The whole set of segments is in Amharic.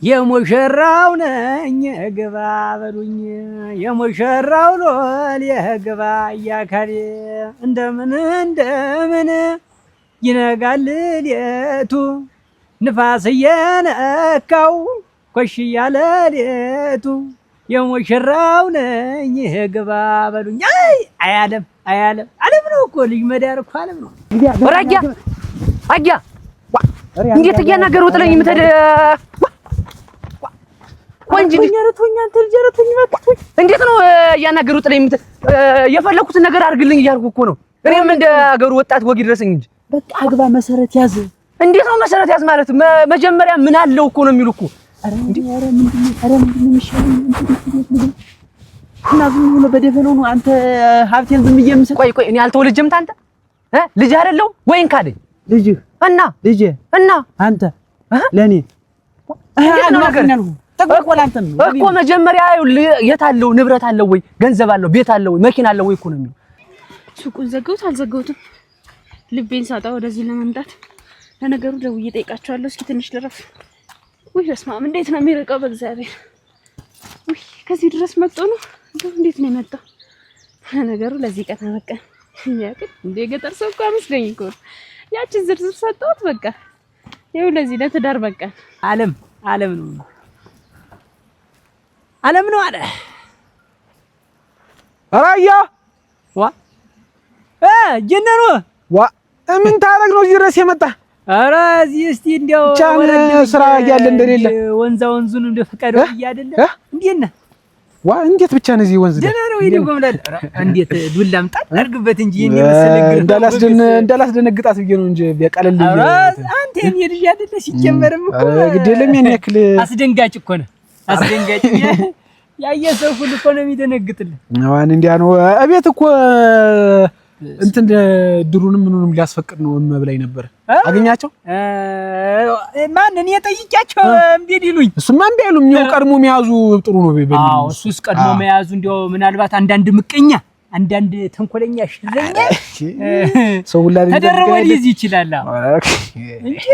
የሙሽራው ነኝ ግባ በሉኝ የሙሽራው ሎል የግባ ያካሪ እንደምን ይነጋል ሌቱ ንፋስ የነካው ኮሽ ያለ ሌቱ የሙሽራው ነኝ ግባ በሉኝ አያለም ዓለም ነው እኮ ልጅ መዳር እኮ ዓለም ነው አጊያ እንዴት እያናገሩ ጥለኝ ምትደ ወንጂ ጀረቶኛ አንተ ጀረቶኝ በቃ እንዴት ነው እያናገሩ ጥለኝ የፈለኩት ነገር አድርግልኝ እያልኩ እኮ ነው እኔም እንደ አገሩ ወጣት ወግ ይድረሰኝ እንጂ በቃ አግባ መሰረት ያዝ እንዴት ነው መሰረት ያዝ ማለት መጀመሪያ ምን አለው እኮ ነው የሚሉ እኮ አረ ምንድነው የሚሻለው እና ዝም ብሎ በደፈነው ነው አንተ ሀብቴን ዝም እየምሰጥ ቆይ እኔ አልተወለጀም አንተ ልጅ አይደለው ወይን ካደኝ ልጅ እና አንተ ለኔ ነው ነገር ተቆላንተም እኮ መጀመሪያ የት አለው ንብረት አለው ወይ ገንዘብ አለው ቤት አለው ወይ መኪና አለው ወይ እኮ ነው የሚሉ ሱቁን ዘጋሁት አልዘጋሁትም ልቤን ሳጣ ወደዚህ ለመምጣት ለነገሩ ደውዬ ጠይቃቸዋለሁ እስኪ ትንሽ ልረፍ ወይ በስመ አብ እንዴት ነው የሚርቀው በእግዚአብሔር ወይ ከዚህ ድረስ መጥቶ ነው እንዴት ነው የመጣው ለነገሩ ለዚህ ቀን አበቃ ያቅት እንደ ገጠር ሰው እኮ አመስገኝ እኮ ያችን ዝርዝር ሰጣሁት በቃ ይኸው ለዚህ ለትዳር በቃ ዓለም ነው አለ አራያ ጀነኑ ምን ታረግ ነው ድረስ የመጣ ኧረ እዚህ እስቲ እንደው ስራ ያለ እንደሌለ ወንዙን እንደ ፈቀደው አይደለ እንዴት ነህ እንዴት ብቻ ነው እዚህ ወንዝ ደህና ነው ይደው ጎምላል እንዴት ዱላም ጣል አድርግበት እንጂ እኔ መሰለኝ እንዳላስደነግጣት ብዬ ነው እንጂ ቢያቀለል አንተ የኔ ልጅ አይደለ ሲጀመርም እኮ ግድ የለም የኔ ያክል አስደንጋጭ እኮ ነው አስደንጋጭ ያየሰው ሁሉ እኮ ነው የሚደነግጥልህ ዋን እንዲያ ነው እቤት እኮ እንትን ድሩንም ምኑንም ሊያስፈቅድ ነው መብላይ ነበር አገኛቸው ማን እኔ ጠይቂያቸው እምቢ ሊሉኝ እሱማ እምቢ አይሉም ነው ቀድሞ መያዙ ጥሩ ነው በሚል አዎ እሱስ ቀድሞ መያዙ እንደው ምናልባት አንዳንድ ምቀኛ አንዳንድ ተንኮለኛ ሽዘኛ ሰው ሁላ ተደረበ ሊይዝ ይችላል እንጂ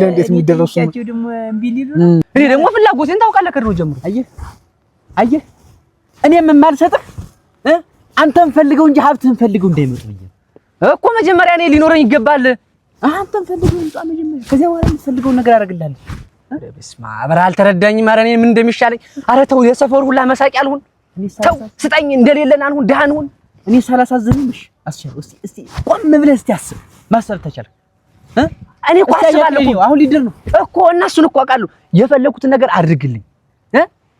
እንዴት የሚደረሱ ነው ደግሞ እምቢ ሊሉ እኔ ደግሞ ፍላጎቴን ታውቃለህ ከድሮ ጀምሮ አየህ እኔም የማልሰጥህ አንተን ፈልገው እንጂ ሀብትህን ፈልገው እንዳይመጡኝ እኮ መጀመሪያ እኔ ሊኖረኝ ይገባል አንተን ፈልገው እንጣ መጀመሪያ ከዚያ በኋላ የምትፈልገው ነገር አደርግልሃለሁ በስመ አብ አልተረዳኝም ኧረ እኔ ምን እንደሚሻለኝ ኧረ ተው የሰፈሩ ሁላ መሳቂ አልሁን ተው ስጠኝ እንደሌለን አልሁን ደሃን ሁን እኔ ሳላሳዝንሽ አስቻለው እስቲ ቆም ብለህ እስቲ አስብ ማሰብ ተቻልክ እኔ እኮ አስባለሁ አሁን ሊድር ነው እኮ እነሱን እኮ አውቃለሁ የፈለኩትን ነገር አድርግልኝ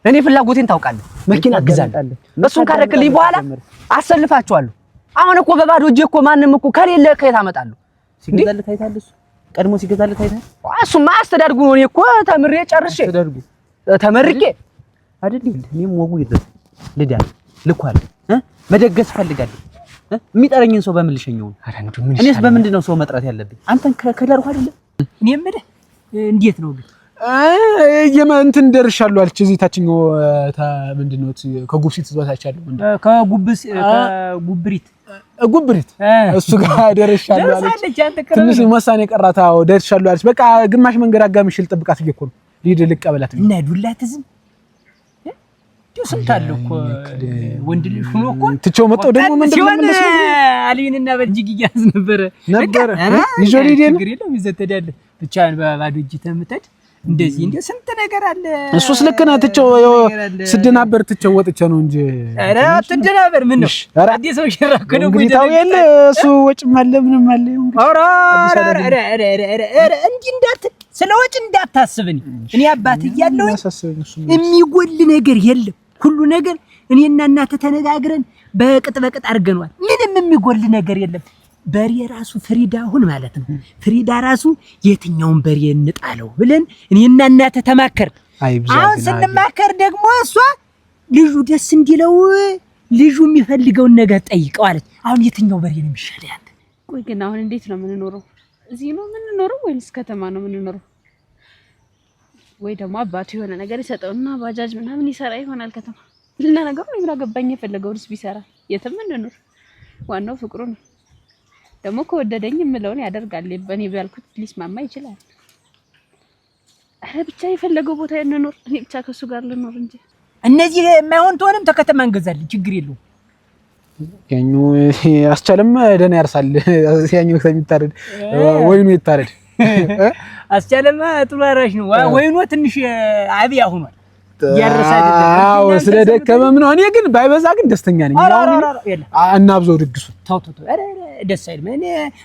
እኔ ፍላጎቴን ታውቃለህ መኪና አግዛለሁ እሱን ካደረግልኝ በኋላ አሰልፋቸዋለሁ አሁን እኮ በባዶ እጄ እኮ ማንንም እኮ ከሌለ ከየት አመጣለሁ ሲገዛልህ ታይታለህ ቀድሞ ሲገዛልህ ታይታለህ እሱማ አስተዳድጉ ነው እኔ እኮ ተምሬ ጨርሼ ተመርቄ አይደል እኔም ወጉ ይደረስ ልዳል ልኳል መደገስ ፈልጋለሁ የሚጠረኝን ሰው በምን ልሸኘው እኔስ በምንድነው ሰው መጥራት ያለብኝ አንተን ከለርኩ አይደል እኔ የምልህ እንዴት ነው ግን እንትን ደርሻለሁ አለች እዚህ ታችኛው ምንድነው ከጉብሲት ትዟታቻለሁ ጉብሪት እሱ ጋር ደርሻለሁ አለች ትንሽ መሳኔ ቀራታው ደርሻለሁ አለች በቃ ግማሽ መንገድ አጋምሽ ልጠብቃት እኮ ነው ሊድ ልቀበላት እና ዱላትዝም ስንታለው እኮ ወንድ ልጅ ሆኖ እኮ ትቼው መጣው ደግሞ ምንድነው አሊንና በልጅግ ይያዝ ነበር ይጆሪዴን ግሬለው ይዘተዳል ብቻን በባዶ እጅ ተምተድ እንደዚህ እንደ ስንት ነገር አለ እሱስ ልክ ነህ ትቼው ስደናበር ትቼው ወጥቼ ነው እንጂ ኧረ አትደናበር ምን ነው አዲስ ሰው ሽራከ ነው ወይ ታው የለ እሱ ወጭም አለ ምንም አለ ኧረ እንጂ እንዳት ስለ ወጭ እንዳታስብኝ እኔ አባት እያለሁ የሚጎል ነገር የለም ሁሉ ነገር እኔና እናንተ ተነጋግረን በቅጥ አድርገናል ምንም የሚጎል ነገር የለም በሬ ራሱ ፍሪዳ ሁን ማለት ነው ፍሪዳ ራሱ የትኛውን በሬ እንጣለው ብለን እኔና እናንተ ተማከር አሁን ስንማከር ደግሞ እሷ ልጁ ደስ እንዲለው ልጁ የሚፈልገውን ነገር ጠይቀው አለች አሁን የትኛው በሬ ነው የሚሻለው ያንተ ቆይ ግን አሁን እንዴት ነው የምንኖረው እዚህ ነው የምንኖረው ወይስ ከተማ ነው የምንኖረው ወይ ደግሞ አባቱ የሆነ ነገር ይሰጠውና ባጃጅ ምናምን ይሰራ ይሆናል ከተማ ለነገሩ ነው የሚያገባኝ የፈለገውስ ቢሰራ የትም እንኖር ዋናው ፍቅሩ ነው ደግሞ ከወደደኝ ምለውን ያደርጋል በኔ ባልኩት ሊስማማ ይችላል አረ ብቻ የፈለገው ቦታ እንኖር፣ እኔ ብቻ ከሱ ጋር ልኖር እንጂ እነዚህ የማይሆን ተሆነም ተከተማ እንገዛለን፣ ችግር የለውም። ያኛው አስቻለም ደህና ያርሳል። ያኛው ከሚታረድ ወይኑ ይታረድ። አስቻለማ ጥሩ አራሽ ነው። ወይኑ ትንሽ አብያ ሆኗል። ያርሳል። አዎ ስለደከመም ነው። እኔ ግን ባይበዛ ግን ደስተኛ ነኝ። እናብዘው ድግሱ። ተው አረ ደስ አይልም። እኔ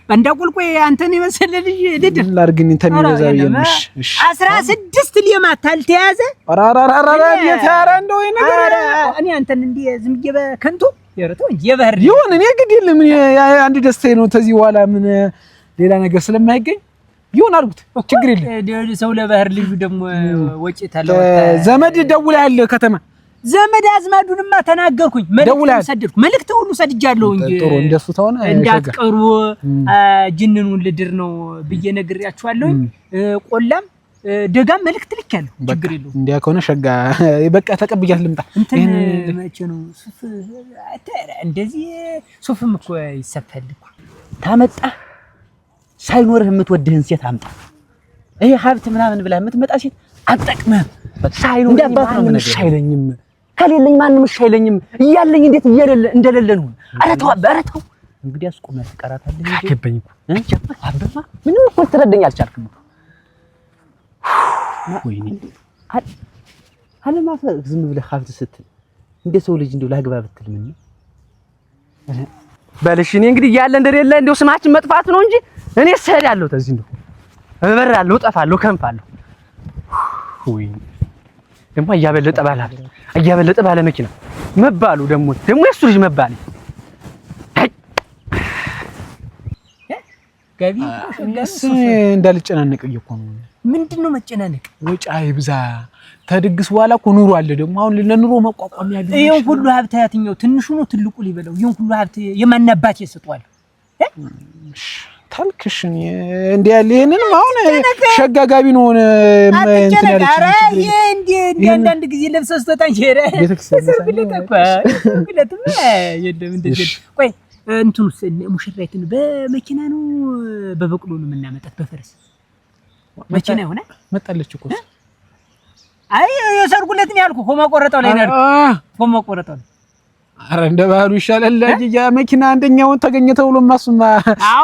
ባንዳቆልቆይ አንተን የመሰለ ልጅ ድድር ላርግኝ እንትን ይበዛው የምሽ 16 ሊማት አልተያዘ አራራራራ የታራ እንደው ነገር እኔ አንተን እንዴ ዝም በከንቱ የረተው እንጂ የባህር ይሁን። እኔ ግድ የለም አንድ ደስታዬ ነው። ተዚህ በኋላ ምን ሌላ ነገር ስለማይገኝ ይሁን አልኩት። ችግር የለም። ሰው ለባህር ልጁ ደግሞ ወጪ ታለው ዘመድ ደውላል ከተማ ዘመድ አዝማዱንማ ተናገርኩኝ። መልእክት ሁሉ ሰድጃለሁ እንጂ ጥሩ እንደሱ ተሆነ እንዳትቀሩ ጅንኑን ልድር ነው ብዬ ነግሬያችኋለሁ። ቆላም ደጋም መልእክት ልኬያለሁ። ችግር የለውም። እንዲያ ከሆነ ሸጋ በቃ ተቀብያት ልምጣ። እንትን መቼ ነው ሱፍ እንደዚህ ሱፍም እኮ ይሰፋል እኮ ታመጣ ሳይኖርህ የምትወድህን ሴት አምጣ። ይሄ ሀብት ምናምን ብላ የምትመጣ ሴት አጠቅመህ ሳይኖር እንዳባት ነው ምን አይለኝም። ከሌለኝ ማንንም እሺ አይለኝም። እያለኝ እንዴት እንደሌለ ነው። ኧረ ተው እንግዲህ አስቆመህ ትቀራታለህ። አገባኝ እኮ አበባ ምንም እኮ ትረዳኝ አልቻልክም። ወይኔ አለማፈር ዝም ብለህ ሀብት ስትል እንደ ሰው ልጅ እንደው ላግባ ብትል ምን በልሽ። እኔ እንግዲህ እያለ እንደሌለ እንደው ስማችን መጥፋት ነው እንጂ እኔ እሰዳለሁ። ተዚህ እንደው እበራለሁ፣ እጠፋለሁ፣ ከንፋለሁ። ወይኔ ደግሞ እያበለጠ ባለ መኪና መባሉ ደግሞ የሱ ልጅ መባል ገቢ እንዳልጨናነቅ እኮ ነው። ምንድነው መጨናነቅ? ወጪ አይብዛ። ተድግስ በኋላ እኮ ኑሮ አለ ደግሞ አሁን ለኑሮ መቋቋም ያለው ይሄን ሁሉ ሀብት ያትኛው ትንሹ ነው ትልቁ ሊበለው? ይሄን ሁሉ ሀብት የማናባት ይሰጧል። ታልክሽን እንዴ ያለ ይሄንንም አሁን ሸጋጋቢ ነው እንትን ያለች። ኧረ ይሄ እንዴ አንዳንድ ጊዜ ለብሰህ ስትወጣ ጀረ ስለተባ የለም እንደዚህ። ቆይ እንትኑስ ሙሽራይትን በመኪና ነው በበቅሎ ነው የምናመጣት? በፈረስ መኪና ይሆናል። መጣለች እኮ አይ የሰርጉለት ነው ያልኩህ። ሆማ ቆረጠው ላይ ነው ሆማ ቆረጠው። አረ እንደ ባህሉ ይሻላል። ያ መኪና አንደኛውን ተገኘ ተብሎ ማሱማ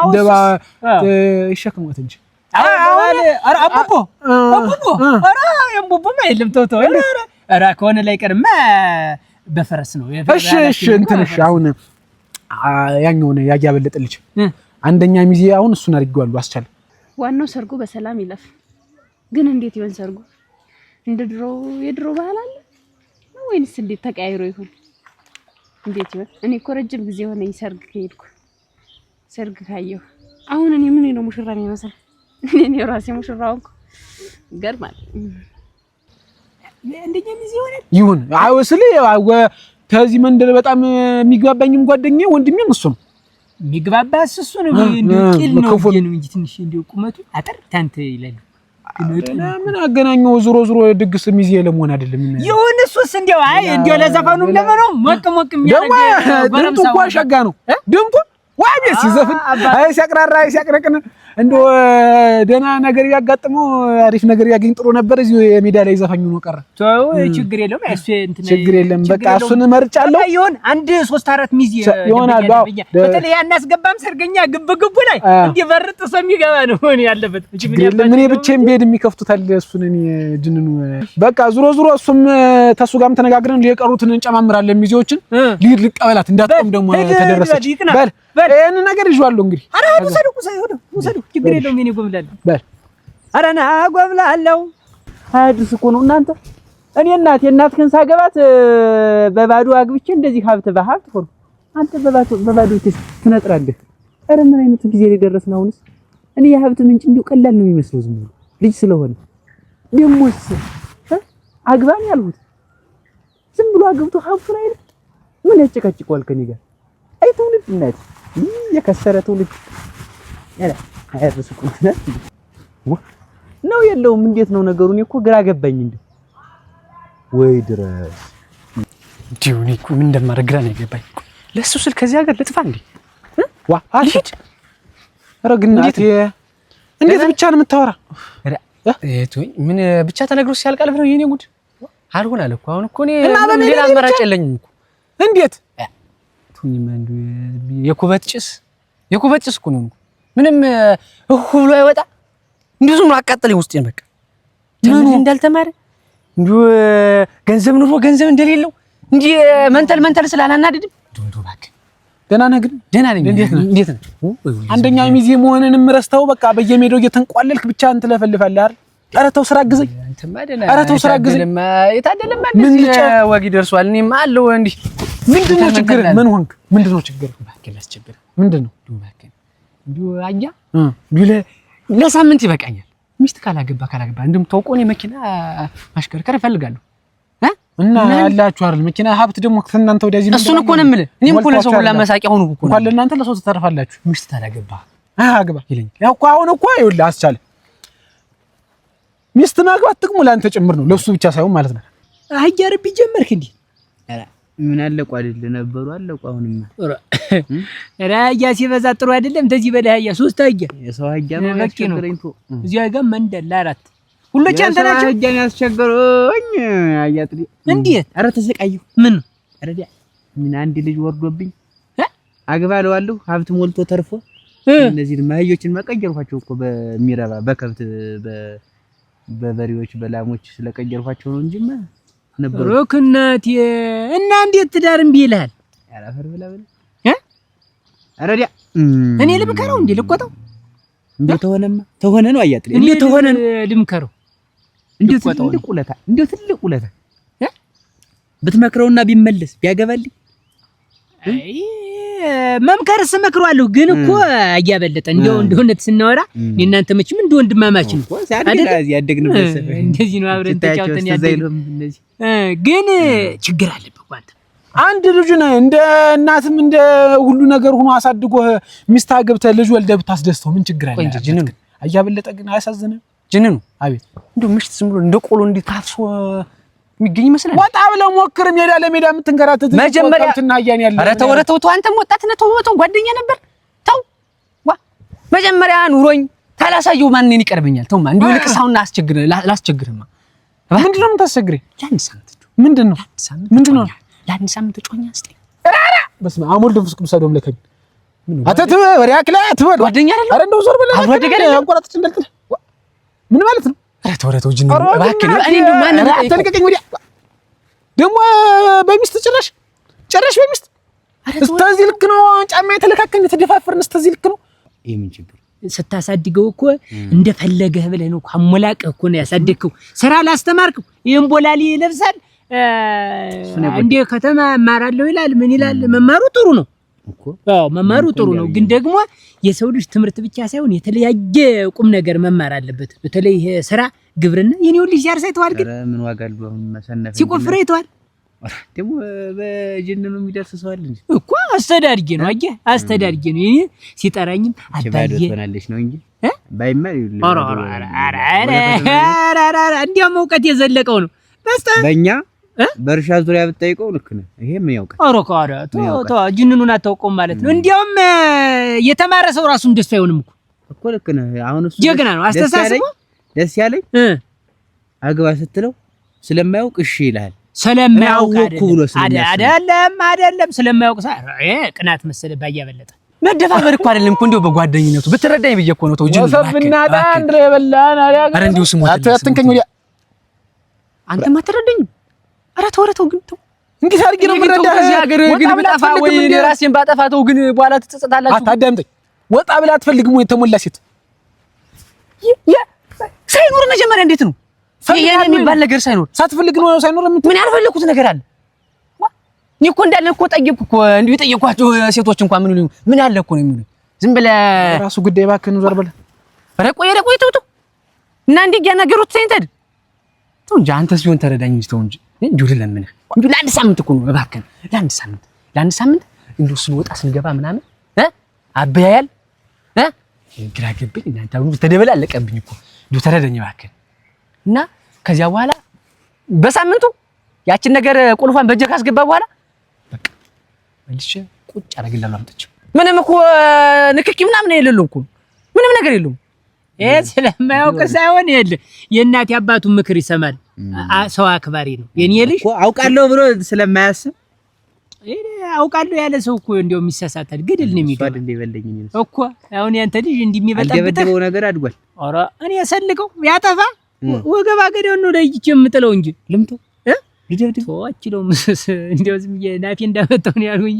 እንደባ ይሸከሙት እንጂ አረ አቡቦ አረ የምቡማ የለም ተውተው። አረ ከሆነ ላይ ቀርማ በፈረስ ነው። እሺ እንትንሽ አሁን ያኛውን ያያበለጠልሽ አንደኛ ሚዜ አሁን እሱን አድርገዋለሁ። አስቻለ ዋናው ሰርጉ በሰላም ይለፍ። ግን እንዴት ይሆን ሰርጉ? እንደ የድሮ ባህል አለ ነው ወይንስ እንዴት ተቀያይሮ ይሆን? እንዴት ይሆን? እኔ እኮ ረጅም ጊዜ ሆነኝ ሰርግ ከሄድኩ ሰርግ ካየሁ። አሁን እኔ ምን ነው ሙሽራ የሚመስል እኔ ራሴ ሙሽራው እኮ ገርማል። እንደኛ ሚዜ ይሁን አይወስል ከዚህ መንደር በጣም የሚግባባኝም ጓደኛዬ ወንድሜም እሱ ነው። የሚግባባስ እሱ ነው። ቂል ነው እንጂ ትንሽ እንደው ቁመቱ አጠር ታንተ ይላል። ምን አገናኘው? ዞሮ ድግስ ሚዜ ለመሆን አይደለም። ይሁን እሱስ እንደው አይ እንደው ለዘፈኑም ለመነው ሞቅ የሚያደርግ ድምጡ እኮ ሸጋ ነው። ድምጡ ዋይ ሲዘፍን አይ ሲያቅራራ አይ ሲያቅረቅን እንደው ደህና ነገር ያጋጥመው አሪፍ ነገር ያገኝ ጥሩ ነበር። እዚሁ የሜዳ ላይ ዘፋኙ ነው ቀረ። ተው ችግር የለውም። እሱ እንትን ችግር የለም። በቃ እሱን መርጫለሁ። ይሁን አንድ 3-4 ሚዜ ይሆናል። በተለይ ያናስገባም ሰርገኛ ግብግቡ ላይ እንዲበርጥ ሰው የሚገባ ነው ሆነ ያለበት። ምን ብቻዬን ቤድ የሚከፍቱታል እሱን እኔ ጅንኑ በቃ ዙሮ እሱም ተሱ ጋርም ተነጋግረን ሊቀሩትን እንጨማምራለን። ሚዜዎችን ሊድ ልቀበላት እንዳትቆም ደግሞ ተደረሰች። በል ይሄን ነገር ይዟል እንግዲህ አረ ወሰዱ ችግር የለውም። እኔ ጎብላለሁ በል ኧረ ና ጎብላለሁ። አዲስ እኮ ነው እናንተ። እኔ እናትህን ሳገባት በባዶ አግብቼ እንደዚህ ሀብት በሀብት ሆኖ አንተ በባዶ ትነጥራለህ። ኧረ ምን አይነት ጊዜ ላይ ደረስን አሁንስ። እኔ የሀብት ምንጭ እንዲሁ ቀላል ነው የሚመስለው ዝም ብሎ ልጅ ስለሆነ ደሞስ አግባን ያልሁት ዝም ብሎ አግብቶ ሀብቱን አይደል ምን ያጨቃጭቀዋል ከኔ ጋር? አይ ትውልድ እናት የከሰረ ትውልድ አይርሱቁ ነው የለውም። እንዴት ነው ነገሩ? እኔ እኮ ግራ ገባኝ። እንዴ ወይ ድረስ ዲዩኒ እኮ ምን እንደማደርግ ግራ ነው የገባኝ። ለሱ ስል ከዚህ ሀገር ልጥፋ እንዴ? ዋ አልሂድ። ኧረ ግን እናቴ እንዴት ብቻ ነው የምታወራ? እቶኝ ምን ብቻ ተነግሮ ሲያልቃል ብለው የኔ ጉድ አልሆነ አለ እኮ አሁን እኮ እኔ ሌላ አማራጭ የለኝም እኮ እንዴት እቶኝ ማንዱ የኩበት ጭስ እኮ ነው ምንም ብሎ አይወጣ እንዲሁ ዝም ብሎ አቃጠለኝ ውስጤን በቃ ምን እንዳልተማረ እንዲሁ ገንዘብ ኑሮ ገንዘብ እንደሌለው እንጂ መንተል ስላላናደድም ዱንዱ ባክ ደህና ነህ ግን ደህና ነኝ እንዴት ነው አንደኛ ሚዜ መሆንንም ረስተው በቃ በየሜዳው እየተንቋለልክ ብቻ አንተ ለፈልፋለህ አይደል ኧረ ተው ስራ አግዘኝ ኧረ ተው ስራ አግዘኝ የታደለማ እንደዚህ ወጊ ደርሷል እኔም አለው እንዲህ ምንድነው ችግር ምን ሆንክ ምንድነው ችግር ባክ ያስቸግር ምንድነው ባክ እንዲሁ አያ ለሳምንት ይበቃኛል ሚስት ካላገባ እንደምታውቀው እኔ መኪና ማሽከርከር እፈልጋለሁ እና ያላችሁ አይደል መኪና ሀብት ደግሞ ከእናንተ ወዲያዚህ ነው እሱን እኮ ነው የምልህ እኔም እኮ ለሰው ሁላ መሳቂያ ሆኖ እኮ እንኳን ለእናንተ ለሰው ተተርፋላችሁ ሚስት ታላገባ አግባ ይለኝ ያው እኮ አሁን እኮ ይኸውልህ አስቻለ ሚስት ማግባት ጥቅሙ ለአንተ ጭምር ነው ለሱ ብቻ ሳይሆን ማለት ነው አህያርብ ጀመርክ እንዴ ምን አለቁ አይደል ነበሩ አለቁ አሁንማ ራያ ሲበዛ ጥሩ አይደለም ተዚህ በላይ አያ ሶስት አያ የሰው አያ ነው ያስቸግረኝ ቶ እዚያ ጋር መንደል አራት ሁሉች አንተ ናቸው አያን ያስቸግሩኝ አያጥሪ እንዴት አረ ተሰቃየሁ ምን አረዳ ምን አንድ ልጅ ወርዶብኝ አግባለዋለሁ ሀብት ሞልቶ ተርፎ እነዚህ ማህዮችን መቀየርኳቸው እኮ በሚረባ በከብት በበሬዎች በላሞች ስለቀየርኳቸው ነው እንጂማ ነበር ሩክናት እና እንዴት ትዳር እምቢ ይልሃል ያላፈር ብላ አረዳ እኔ ልምከረው እንዴ ልቆጣው እንዴ ተሆነ ነው አያጥሪ እንዴ ተሆነ ልምከረው እንዴ ትልቅ ውለታ ብትመክረውና ቢመለስ ቢያገባልኝ አይ መምከርስ መክሯለሁ ግን እኮ አያበለጠ እንደሆነት ስናወራ እናንተ መቼም እንደ ወንድማማች ነው አይደል ያደግንበት ሰፈር እንደዚህ ነው አብረን ተጫውተን ያደግን ግን ችግር አለበት አንተ አንድ ልጅ ነህ እንደ እናትም እንደ ሁሉ ነገር ሆኖ አሳድጎ ሚስት አገብተህ ልጅ ወልደህ ብታስደስተው ምን ችግር አለ እንጂ ጅንኑ አያበለጠ ግን አያሳዝንም ጅንኑ አቤት እንደው ምሽት ዝም ብሎ እንደ ቆሎ እንዲታፍሶ የሚገኝ ይመስላል ወጣ ብለው ሞክር ሜዳ ለሜዳ የምትንገራተት መጀመሪያ ትናያን ያለ ኧረ ተው አንተም ወጣት ነህ ተው ጓደኛ ነበር ተው መጀመሪያ ኑሮኝ ታላሳየው ማንን ይቀርበኛል ተውማ እንደው ልቅሳውና ላስቸግርማ ምንድነው የምታስቸግረኝ ያን ሳምንት ምንድነው ለአንድ ሳምንት ጮኛ አስጠኝ ራራ በስመ አብ ወልድ መንፈስ ቅዱስ አዶም ለከኝ አተት ወሪያ ክላት ወድ ጓደኛ አይደል አረ እንደው ዞር ብለህ አብሮ ደገለ አንቆራጥች እንደልጥል ምን ማለት ነው አረ ተው ጅን እባክህ እኔ እንደው ማን አትልቀቀኝ ወዲያ ደግሞ በሚስት ጭራሽ በሚስት እስከዚህ ልክ ነው ጫማ የተለካከኝ ተደፋፈርን እስከዚህ ልክ ነው ይሄ ምን ችግር ስታሳድገው እኮ እንደፈለገህ ብለህ ነው አሞላቀህ እኮ ነው ያሳደግከው ስራ ላስተማርከው ይሄን ቦላሊ ይለብሳል እንደ ከተማ ማራለው ይላል ምን ይላል መማሩ ጥሩ ነው እኮ አዎ መማሩ ጥሩ ነው ግን ደግሞ የሰው ልጅ ትምህርት ብቻ ሳይሆን የተለያየ ቁም ነገር መማር አለበት በተለይ ስራ ግብርና የኔው ልጅ ያርሳ ይተዋል ግን ምን ዋጋ አለው መሰነፍ ሲቆፍር ይተዋል ደግሞ በጅንኑ የሚደርሰዋል እንጂ እኮ አስተዳድጌ ነው አየህ አስተዳድጌ ነው የኔ ሲጠራኝም አባዬ ትሆናለች ነው እንጂ ባይማር አራ እንዲያው መውቀት የዘለቀው ነው በስተ በእኛ በርሻ ዙሪያ ብትጠይቀው ልክ ነው ይሄ ምን ያውቃል አረ ተው ጅንኑን አታውቀውም ማለት ነው እንዲያውም የተማረ ሰው ራሱ እንደሱ አይሆንም እኮ ልክ ነው አሁን እሱ ጀግና ነው አስተሳሰቡ ደስ ያለኝ አግባ ስትለው ስለማያውቅ እሺ ይላል ስለማያውቅ አይደለም ስለማያውቅ ቅናት መሰለ ባያበለጠ መደፋፈር እኮ አይደለም እኮ እንደው በጓደኝነቱ ብትረዳኝ ብዬ እኮ ነው ተው ጅንኑ ወሰብናታ አንድሬ በላና አሪያ አረ እንደው ስሙ አትንከኝ ወዲያ አንተማ አትረዳኝም አረ ተው ግን ተው እንግዲህ አድርጌ ነው ምረዳህ እዚህ ሀገር ግን ብጠፋ ወይ ራሴን ባጠፋተው ግን በኋላ ትጸጸታላችሁ አታዳምጠኝ ወጣ ብላ አትፈልግም ወይ ተሞላ ሴት ሳይኖር መጀመሪያ እንዴት ነው ይሄን የሚባል ነገር ሳትፈልግ ነው ሳይኖር ምን ያልፈልኩት ነገር አለ እኔ እኮ እንዳለ እኮ ጠየቅኩ እኮ እንዲሁ ጠየቅኳቸው ሴቶች እንኳን ምን ያለ እኮ ነው የሚሉኝ ዝም ብለህ ራሱ ጉዳይ ባክህን ዞር በለ ኧረ ቆይ ተው እና እንዴ ያናገሩት ሳይንተድ ተው እንጂ አንተስ ቢሆን ተረዳኝ እንጂ ተው እንጂ እንዲሁ ለምን እንዲሁ ለአንድ ሳምንት እኮ ነው እባክህን ለአንድ ሳምንት እንዲሁ ስንወጣ ስንገባ ምናምን አበያያል ግራ ገባኝ እናንተ አሁን ተደበላለቀብኝ እኮ እንዲሁ ተረዳኝ እባክህን እና ከዚያ በኋላ በሳምንቱ ያችን ነገር ቁልፏን በእጅ ካስገባ በኋላ በቃ መልሼ ቁጭ አደርግልሃለሁ አምጥቼ ምንም እኮ ንክኪ ምናምን የሌለው እኮ ምንም ነገር የለውም ስለማያውቅ ሳይሆን የእናት አባቱ ምክር ይሰማል። ሰው አክባሪ ነው የኔ ልጅ እኮ አውቃለሁ ብሎ ስለማያስብ አውቃለሁ ያለ ሰው እኮ እንደው የሚሳሳታል ግድል ነው የሚገባ እኮ። አሁን ያንተ ልጅ እንደሚበጣበው ነገር አድጓል። ኧረ እኔ ሰልቀው ያጠፋ ወገባ ገደው ነው ለይቼ የምጥለው እንጂ ልምቶ ልደብድብ ወአችለው እንደው ዝም ናፊ እንዳመጣው ነው ያልኩኝ።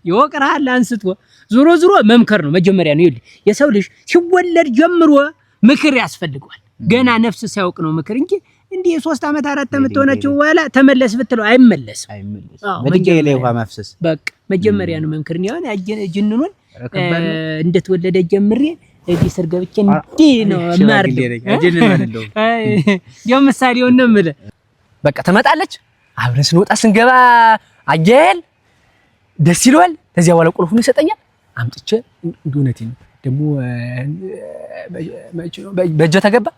ይወቅራል አንስቶ ዞሮ መምከር ነው መጀመሪያ ነው። ይኸውልህ የሰው ልጅ ሲወለድ ጀምሮ ምክር ያስፈልገዋል። ገና ነፍስ ሲያውቅ ነው ምክር እንጂ እንዲህ 3 አመት 4 አመት ሆናቸው በኋላ ተመለስ ብትለው አይመለስም። በድንጋይ ላይ ውሃ ማፍሰስ በቃ መጀመሪያ ነው መንከር ነው። ጅንኑን እንደተወለደ ጀምሬ እዚህ ስር ገብቼ እንዲህ ነው ማርደ ጅንኑ አይደለም ያው ምሳሌውን ነው የምልህ። በቃ ትመጣለች አብረን ስንወጣ ስንገባ አየል ደስ ይለዋል። ከዚያ በኋላ ቁልፉን ይሰጠኛል። አምጥቼ እንዱነቴ ነው ደግሞ በእጀ ተገባ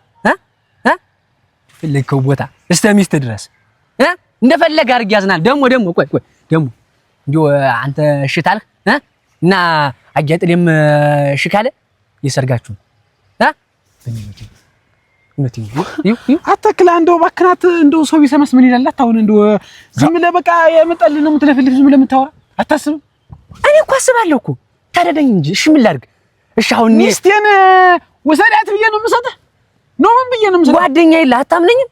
ፈለከው ቦታ እስከ ሚስት ድረስ እንደፈለገ አድርግ ያዝናል። ደግሞ ቆይ ደግሞ እንዲሁ አንተ እሺ ታልክ እና አያጥልም እሺ ካለ የሰርጋችሁ አተክላ እንደው ባክናት እንደው ሰው ቢሰማስ ምን ይላል? አታውን እንደው ዝም ብለህ በቃ የመጣልህ ነው የምትለፈልፍ ዝም ብለህ የምታወራ አታስብም? እኔ እኮ አስባለሁ እኮ ታደደኝ እንጂ እሺ ምን ላድርግ? እሺ አሁን ሚስቴን ወሰዳት ብዬ ነው የምሰጥህ ነው ምን ብዬ ነው የምሰጥህ? ጓደኛ የለህ አታምነኝም?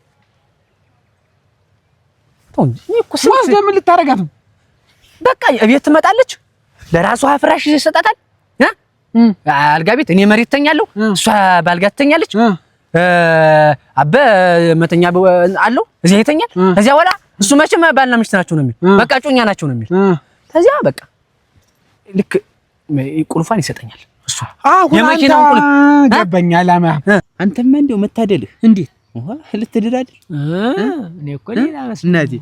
ቶን እኮ ወስደህ ምን ልታረጋት ነው? በቃ እቤት ትመጣለች ለራሷ ፍራሽ ይሰጣታል። አልጋ ቤት እኔ መሬት ተኛለሁ እሷ ባልጋ ትተኛለች። አበ መተኛ አለው እዚህ ይተኛል። ከዚያ በኋላ እሱ መቼም ባልና ሚስት ናቸው ነው የሚል በቃ ጮኛ ናቸው ነው የሚል። ከዚያ በቃ ልክ ቁልፏን ይሰጠኛል እሱ የመኪናውን ቁልፍ ገባኝ አላማ። አንተማ እንደው መታደልህ እንዴት ልትደዳደር እኔ እኮ ሌላ እናቴ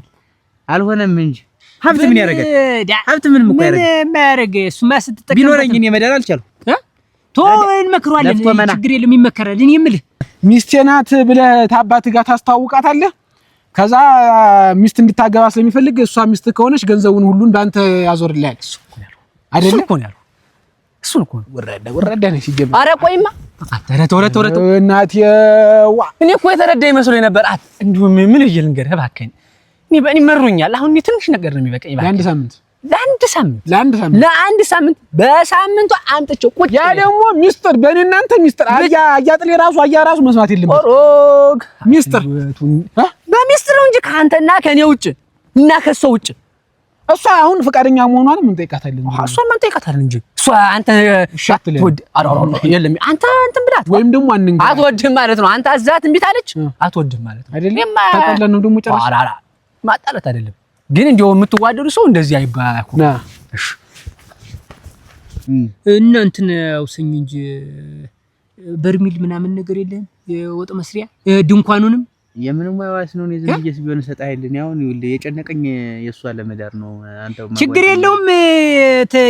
አልሆነም እንጂ ሀብት ምን ያደርጋል? ሀብት ምን ያደርግ እሱማ ስትጠቀም ቢኖረኝ እኔ መዳር አልቻልኩም። እንመክረዋለን ችግር የለም ይመከራል። እኔ የምልህ ሚስቴ ናት ብለህ ታባትህ ጋር ታስተዋውቃታለህ። ከዛ ሚስት እንድታገባ ስለሚፈልግ እሷ ሚስት ከሆነች ገንዘቡን ሁሉን ባንተ ያዞርልሃል አይደል? እሱን እኮ ወረዳ ነው ሲጀምር። ኧረ ቆይማ ተረተ እናቴ እኔ እኮ የተረዳኝ መስሎኝ ነበር። እንዲሁ ምን ልንገርህ እባክህ እኔ በእኔ መሮኛል። አሁን ትንሽ ነገር ነው የሚበቃኝ። ለአንድ ሳምንት በሳምንቱ አምጥቼው ቁጭ ያ ደግሞ ሚስጥር በእኔ እናንተ ሚስጥር አያጥሌ ራሱ መስማት የለበት ኦሮግ ሚስጥር በሚስጥር ነው እንጂ ካንተና ከኔ ውጭ እና ከሷ ውጭ እሷ አሁን ፈቃደኛ መሆኗን ምን ጠይቃታለን? እሷ ምን ጠይቃታለን እንጂ እሷ አንተ ሻትለ የለም አንተ እንትን ብላት ወይም ደግሞ አንንገ አትወድም ማለት ነው። አንተ አዛት እምቢ ታለች አትወድም ማለት ነው አይደለም? ታጣላን ነው ደግሞ ጨረሽ ማጣላት አይደለም ግን እንደው የምትዋደዱ ሰው እንደዚህ አይባኩ። እሺ እና እንትን አውሰኝ እንጂ በርሚል ምናምን ነገር የለም የወጥ መስሪያ ድንኳኑንም የምንም አይዋስ ነው። እኔ ዝም ብዬሽ ቢሆን ሰጣይልኝ አሁን ይኸውልህ የጨነቀኝ የሷ ለመዳር ነው። አንተው ችግር የለውም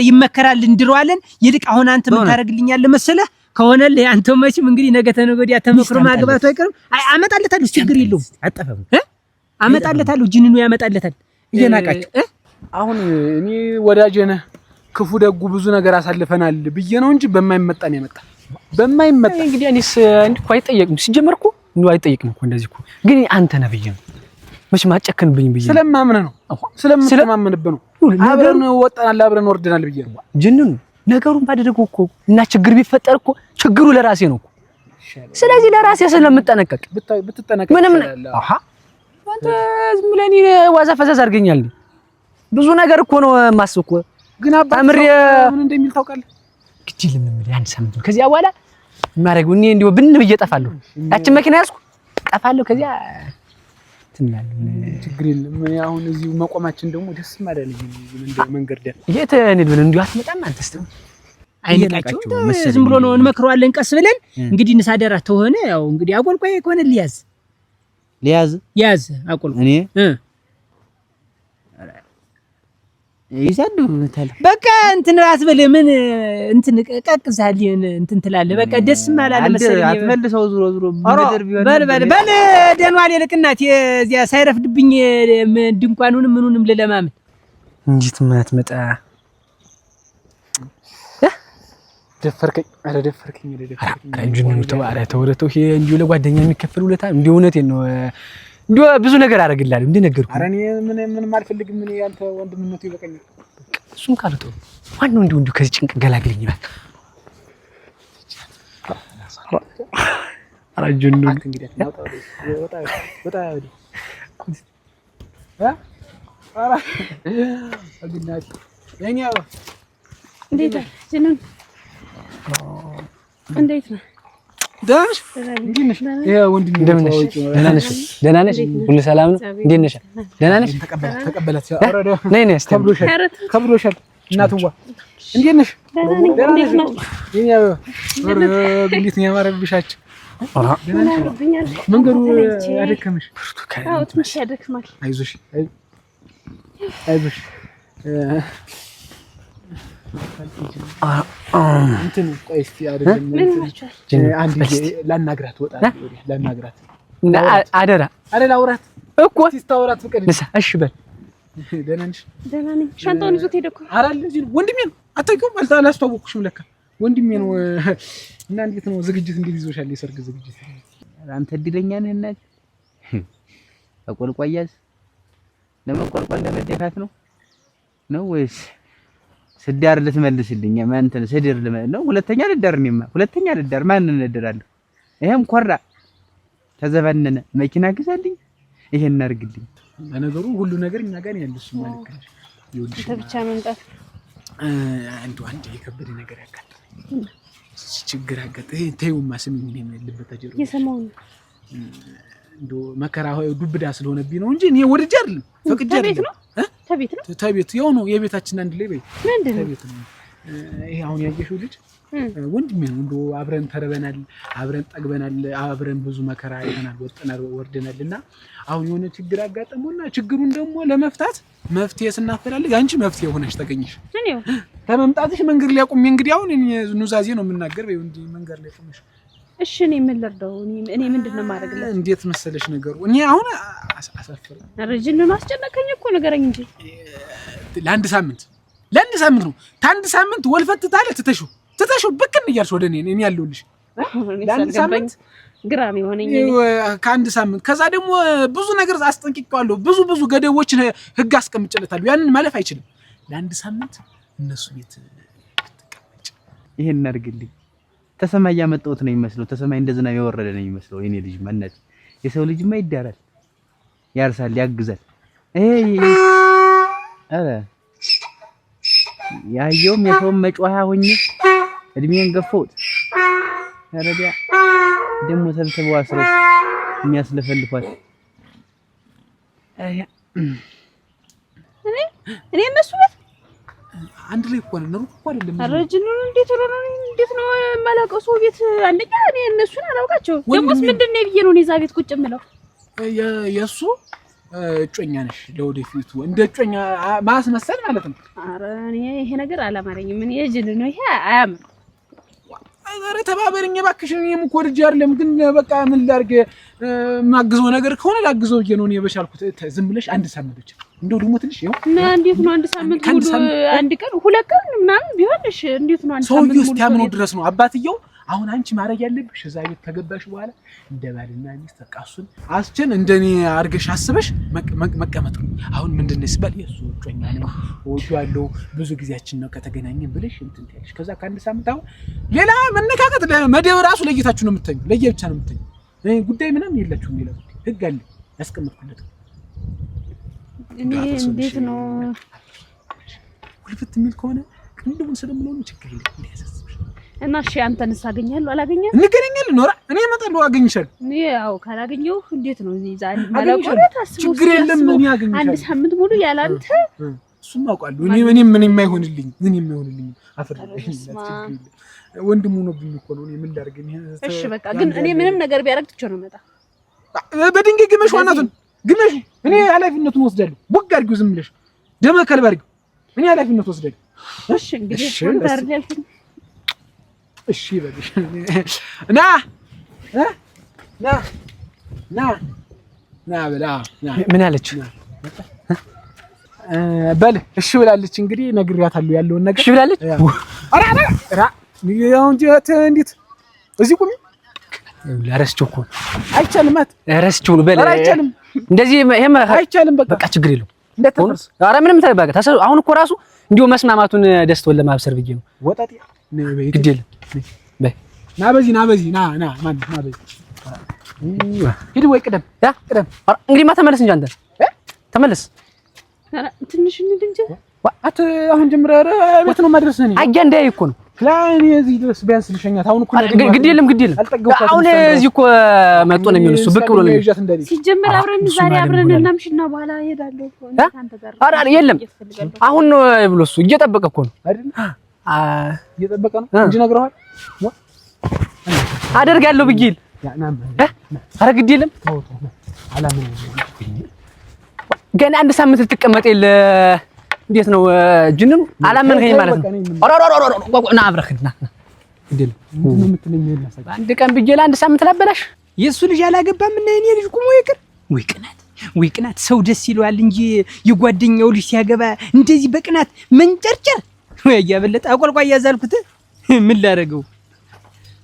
ይመከራል እንድረዋለን። ይልቅ አሁን አንተ ምን ታረግልኛለህ መሰለህ? ከሆነልህ አንተው መቼም እንግዲህ ነገ ተነገ ወዲያ ተመክሮ ማግባቱ አይቀርም። አመጣለታለሁ ችግር የለውም አጠፋም አመጣለታለሁ ጅንኑ ያመጣለታል። እየናቃችሁ አሁን እኔ ወዳጄ ነህ ክፉ ደጉ ብዙ ነገር አሳልፈናል ብዬ ነው እንጂ በማይመጣ ነው ያመጣ በማይመጣ እንግዲህ እኔስ እንዲህ አይጠየቅም ሲጀመር እኮ እንዴ አይጠየቅም እኮ እንደዚህ እኮ ግን አንተ ነብይ ነው መቼም አጨከንብኝ ብዬ ስለማምነህ ነው ስለምትማመንብህ ነው። አብረን ወጣናል አብረን ወርደናል ብዬ ነው ጅንኑ ነገሩን ባደረገው እኮ እና ችግር ቢፈጠር እኮ ችግሩ ለራሴ ነው እኮ። ስለዚህ ለራሴ ስለምጠነቀቅ ብትጠነቀቅ ምንም አሃ አንተ ዝም ብለህ እኔ ዋዛ ፈዛዝ አድርገኛል። ብዙ ነገር እኮ ነው የማስበው እኮ ግን አምሬ ምን እንደሚል ታውቃለህ? ግድ ለምን አንድ ሳምንት ከዚያ በኋላ ማረግ እኔ እንዲሁ ብን ብዬ ጠፋለሁ። ያችን መኪና ያዝኩ ጠፋለሁ። ከዚያ ትናል ችግር የለም። እኔ አሁን እዚሁ መቆማችን ደግሞ ደስ ማለት ነው። እንደ መንገድ ዳር የት እንሂድ ብለን እንዲሁ አትመጣም አንተስ ደግሞ አይነቃቸው ዝም ብሎ ነው እንመክረዋለን ቀስ ብለን እንግዲህ ንሳደራ ተሆነ ያው እንግዲህ አቆልቆይ ከሆነ ሊያዝ አቆልቆይ እኔ ይዛሉ ታለ በቃ እንትን አትበል ምን እንትን ቀቅዛል እንትን ትላለህ። በቃ ደስ ማላለ መሰለኝ አትመልሰው ዙሮ ምድር ቢሆን በል ደኗል የልቅናት እዚያ ሳይረፍድብኝ ድንኳኑንም ምኑንም ለለማመን እንጂ ትማት መጣ ደፈርከኝ። ኧረ ደፈርከኝ። እንጂኑ ተው ይሄ እንጂ ለጓደኛ የሚከፈል ውለታ እንደ እውነቴን ነው። እንደ ብዙ ነገር አደርግልሃለሁ እንደ ነገርኩህ። ኧረ እኔ ምንም አልፈልግም። እኔ ያንተ ወንድምነቱ ይበቃኛል። እሱም ካልቶ ዋናው እንዲሁ ከዚህ ጭንቅ ገላግልኝ ይባል። ኧረ እንጂኑ እንግዲህ ወጣ ኧረ አግናት የኛ እንዴት ጀነን እንዴት ነው? ደህና ነሽ? ይሄ ወንድሜ እንደምን ነሽ? ደህና ነሽ? ሁሉ ሰላም ነው? እንዴት ነሽ? ደህና ነሽ? ተቀበላት። ነይ ነይ እስቲ ከብዶሻል። እናትዋ እንዴት ነሽ? ደህና ነሽ? የኛ እንዴት ነው ያማረብሻችሁ? መንገዱ ያደከመሽ? አዎ ትንሽ ያደክማል። አይዞሽ እንትን ቆይ እስኪ አይደለም አንድ ላናግራት ወጣ ላናግራት አደራ አውራት እኮ ሲስታውራት ፍቅር እሺ በል። ደህና ነሽ? ደህና ነኝ። ሻንጣውን ይዞት ሄደ እኮ። ኧረ እዚህ ነው ወንድሜ ነው። አታውቂውም? አላስተዋወቅኩሽም ለካ ወንድሜ ነው። እና እንዴት ነው ዝግጅት እንዴት ይዞሻል? የሰርግ ዝግጅት አንተ እድለኛ ነህ እናት። አቆልቋያዝ ለመቆልቋል ለመደፋት ነው ወይስ ስዳር ልትመልስልኝ? ማንተን ስድር ነው? ሁለተኛ ልዳር ማንን እደራለሁ? ይሄም ኮራ ተዘባነነ መኪና ግዛልኝ፣ ይሄን አድርግልኝ። ለነገሩ ሁሉ ነገር እኛ ጋር ያለሽ ማለት ነው። ይኸውልሽ ብቻ መምጣት አንድ የከበደ ነገር ያጋጠመኝ ችግር አጋጠመኝ። ተይውማ ስሚኝ፣ ምን ያለበት ተጀሩ የሰማው ነው እንደው መከራ ዱብዳ ስለሆነብኝ ነው እንጂ እኔ ወድጄ አይደለም ፈቅጄ አይደለም። ተቤት ያው ነው የቤታችን አንድ ላይ በይ ተቤት ነው። ይሄ አሁን ያየሽው ልጅ ወንድሜ ነው። እንደው አብረን ተረበናል፣ አብረን ጠግበናል፣ አብረን ብዙ መከራ አይተናል፣ ወርደናልና አሁን የሆነ ችግር አጋጠመውና ችግሩን ደግሞ ለመፍታት መፍትሄ ስናፈላልግ አንቺ መፍትሄ ሆነሽ ተገኘሽ። እኔው ከመምጣትሽ መንገድ ላይ ቆሜ እንግዲህ አሁን ኑዛዜ ነው የምናገር በይ እንዴ መንገድ ላይ ቆመሽ። እሺ እኔ ምን ልርዳው? እኔ ምንድነው ማድረግለት? እንዴት መሰለሽ ነገሩ እኔ አሁን አሳፈረ ረጅም ማስጨነቀኝ እኮ ንገረኝ እንጂ ለአንድ ሳምንት ነው። ታንድ ሳምንት ወልፈት ታለ ትተሽው ብክን እያልሽ ወደ እኔ ያለሁልሽ ለአንድ ሳምንት ግራ ነው የሆነኝ። ከአንድ ሳምንት ከዛ ደግሞ ብዙ ነገር አስጠንቅቄዋለሁ። ብዙ ገደቦችን ህግ አስቀምጬለታለሁ። ያንን ማለፍ አይችልም። ለአንድ ሳምንት እነሱ ቤት ተቀመጭ። ይሄን አድርግልኝ። ተሰማይ ያመጣሁት ነው የሚመስለው። ተሰማይ እንደዝና የወረደ ነው የሚመስለው። የኔ ልጅ ማነት የሰው ልጅማ ይዳራል፣ ያርሳል፣ ያግዛል። አረ ያየውም የሰውም መጫወቻ ሆኜ እድሜን ገፈውት አረዲያ ደሞ ሰብስበው አስረው የሚያስለፈልፏት እኔ እነሱ ቤት አንድ ላይ እኮ ነው እኮ አይደለም። አረጅኑን እንዴት ነው የማላውቀው ሰው ቤት? አንደኛ እኔ እነሱን አላውቃቸውም። ደሞስ ምንድነው ብዬ ነው እዛ ቤት ቁጭ የምለው? የእሱ እጮኛ ነሽ ለወደፊቱ እንደ እጮኛ ማስመሰል ማለት ነው። ኧረ እኔ ይሄ ነገር አላማረኝም። እኔ የጅል ነው ይሄ አያምር። ኧረ ተባበረኝ እባክሽ። እኔም እኮ ልጅ አይደለም ግን በቃ ምን ላድርግ? ማግዘው ነገር ከሆነ ላግዘው ብዬ ነው እኔ በቻልኩት። ዝም ብለሽ አንድ ሳምንት ብቻ እንደው ደግሞ ትንሽ ይኸው እና እንዴት ነው አንድ ሳምንት ሙሉ? አንድ ቀን ሁለት ቀን ምናምን ቢሆን እሺ፣ እንዴት ነው አንድ ሳምንት ሙሉ? ሰውዬው እስኪያምነው ድረስ ነው አባትየው። አሁን አንቺ ማድረግ ያለብሽ እዛ ቤት ከገባሽ በኋላ እንደ ባልና ሚስት ተቃሱን አስችን እንደኔ አድርገሽ አስበሽ መቀመጥ ነው። አሁን ምንድነው ሲባል የሱ እጮኛ ነው ወዲያለው ብዙ ጊዜያችን ነው ከተገናኘን ብለሽ እንትን ትያለሽ። ከዛ ከአንድ ሳምንት አሁን ሌላ መነካከት መደብ ራሱ ለየታችሁ ነው የምትተኙ፣ ለየብቻ ነው የምትተኙ። ጉዳይ ምንም የላችሁም። ሌላ ህግ አለ ያስቀምጥኩለት። እኔ እንዴት ነው ሁልፍት የሚል ከሆነ ቅንድቡን ስለምንሆን ችግር የለም እንዲያሳስብሽ። እና እሺ አንተንስ አገኛለሁ አላገኘህ? እንገናኛለን። ኖራ እኔ እመጣለሁ አገኝሻለሁ። ያው ካላገኘሁ እንዴት ነው እዚህ ዛሬ ማላቆለ ታስቡ ችግር የለም። እኔ አገኝሻለሁ አንድ ሳምንት ሙሉ ያላንተ እሱም አውቃለሁ። እኔ ምን የማይሆንልኝ አፈር ወንድሙ ነው ብኝ እኮ ነው። እኔ ምን ላድርግ? እሺ በቃ ግን እኔ ምንም ነገር ቢያደርግ ትቼው ነው መጣ በድንጋይ ግመሽ ዋናቱን ግመሽ እኔ ኃላፊነቱን ወስዳለሁ። ቦግ አድርጊው፣ ዝም ብለሽ ደመ ከልብ አድርጊው። እኔ ኃላፊነቱን ወስዳለሁ። እሺ እንግዲህ አንተ አይደል ያልከኝ? እሺ በልሽ ና በላ ምን አለች? በል እሺ ብላለች። እንግዲህ ነግሬያታለሁ ያለውን ነገር። እሺ ብላለች። ያው እንጂ እንዴት እዚህ ቁሚ ለረስቸው እኮ አይቻልም። ረስቸው በለ አይቻልም። እንደዚህ ይሄማ አይቻልም። በቃ ችግር የለውም። እንደተፈርስ ኧረ ምንም ተበቃ አሁን እኮ ራሱ እንዲሁ መስማማቱን ደስቶን ለማብሰር ብዬ ነው። ወጣት ግድ የለም በይ ና በዚህ ና ማን ና በዚህ ሂድ ወይ ቅደም እንግዲህ ተመለስ እንጂ አንተ ተመለስ። ትንሽ እንድንጀ አት አሁን ጀምረህ ቤት ነው ማድረስ ነኝ አያ እንዳይ እኮ ነው ክላን እዚህ ድረስ ቢያንስ ልሸኛት። አሁን እኮ ግድ የለም አሁን እዚህ እኮ መጥቶ ነው የሚሆን እሱ ብቅ ብሎ ነው የሚሆን። ሲጀመር አብረን ዛሬ አብረን እናምሽና በኋላ ሄዳለሁ አንተ ጋር። ኧረ የለም አሁን ነው ብሎ እሱ እየጠበቀ እኮ ነው አይደል? እየጠበቀ ነው እንጂ ነግረዋል አደርጋለሁ ብዬ ኧረ ግድ የለም ገና አንድ ሳምንት ልትቀመጥ የለ እንዴት ነው ጅንኑ አላመንከኝ ማለት ነው። ና አብረህ ና እንዴት ነው የምትለኝ? አንድ ቀን ብዬ ለአንድ ሳምንት ላበላሽ የእሱ ልጅ አላገባም እና የእኔ ልጅ ቁሞ ይቅር። ወይ ቅናት ሰው ደስ ይለዋል እንጂ የጓደኛው ልጅ ሲያገባ እንደዚህ በቅናት መንጨርጨር ወይ ያበለጠ አቆልቋይ ያዛልኩት ምን ላደርገው?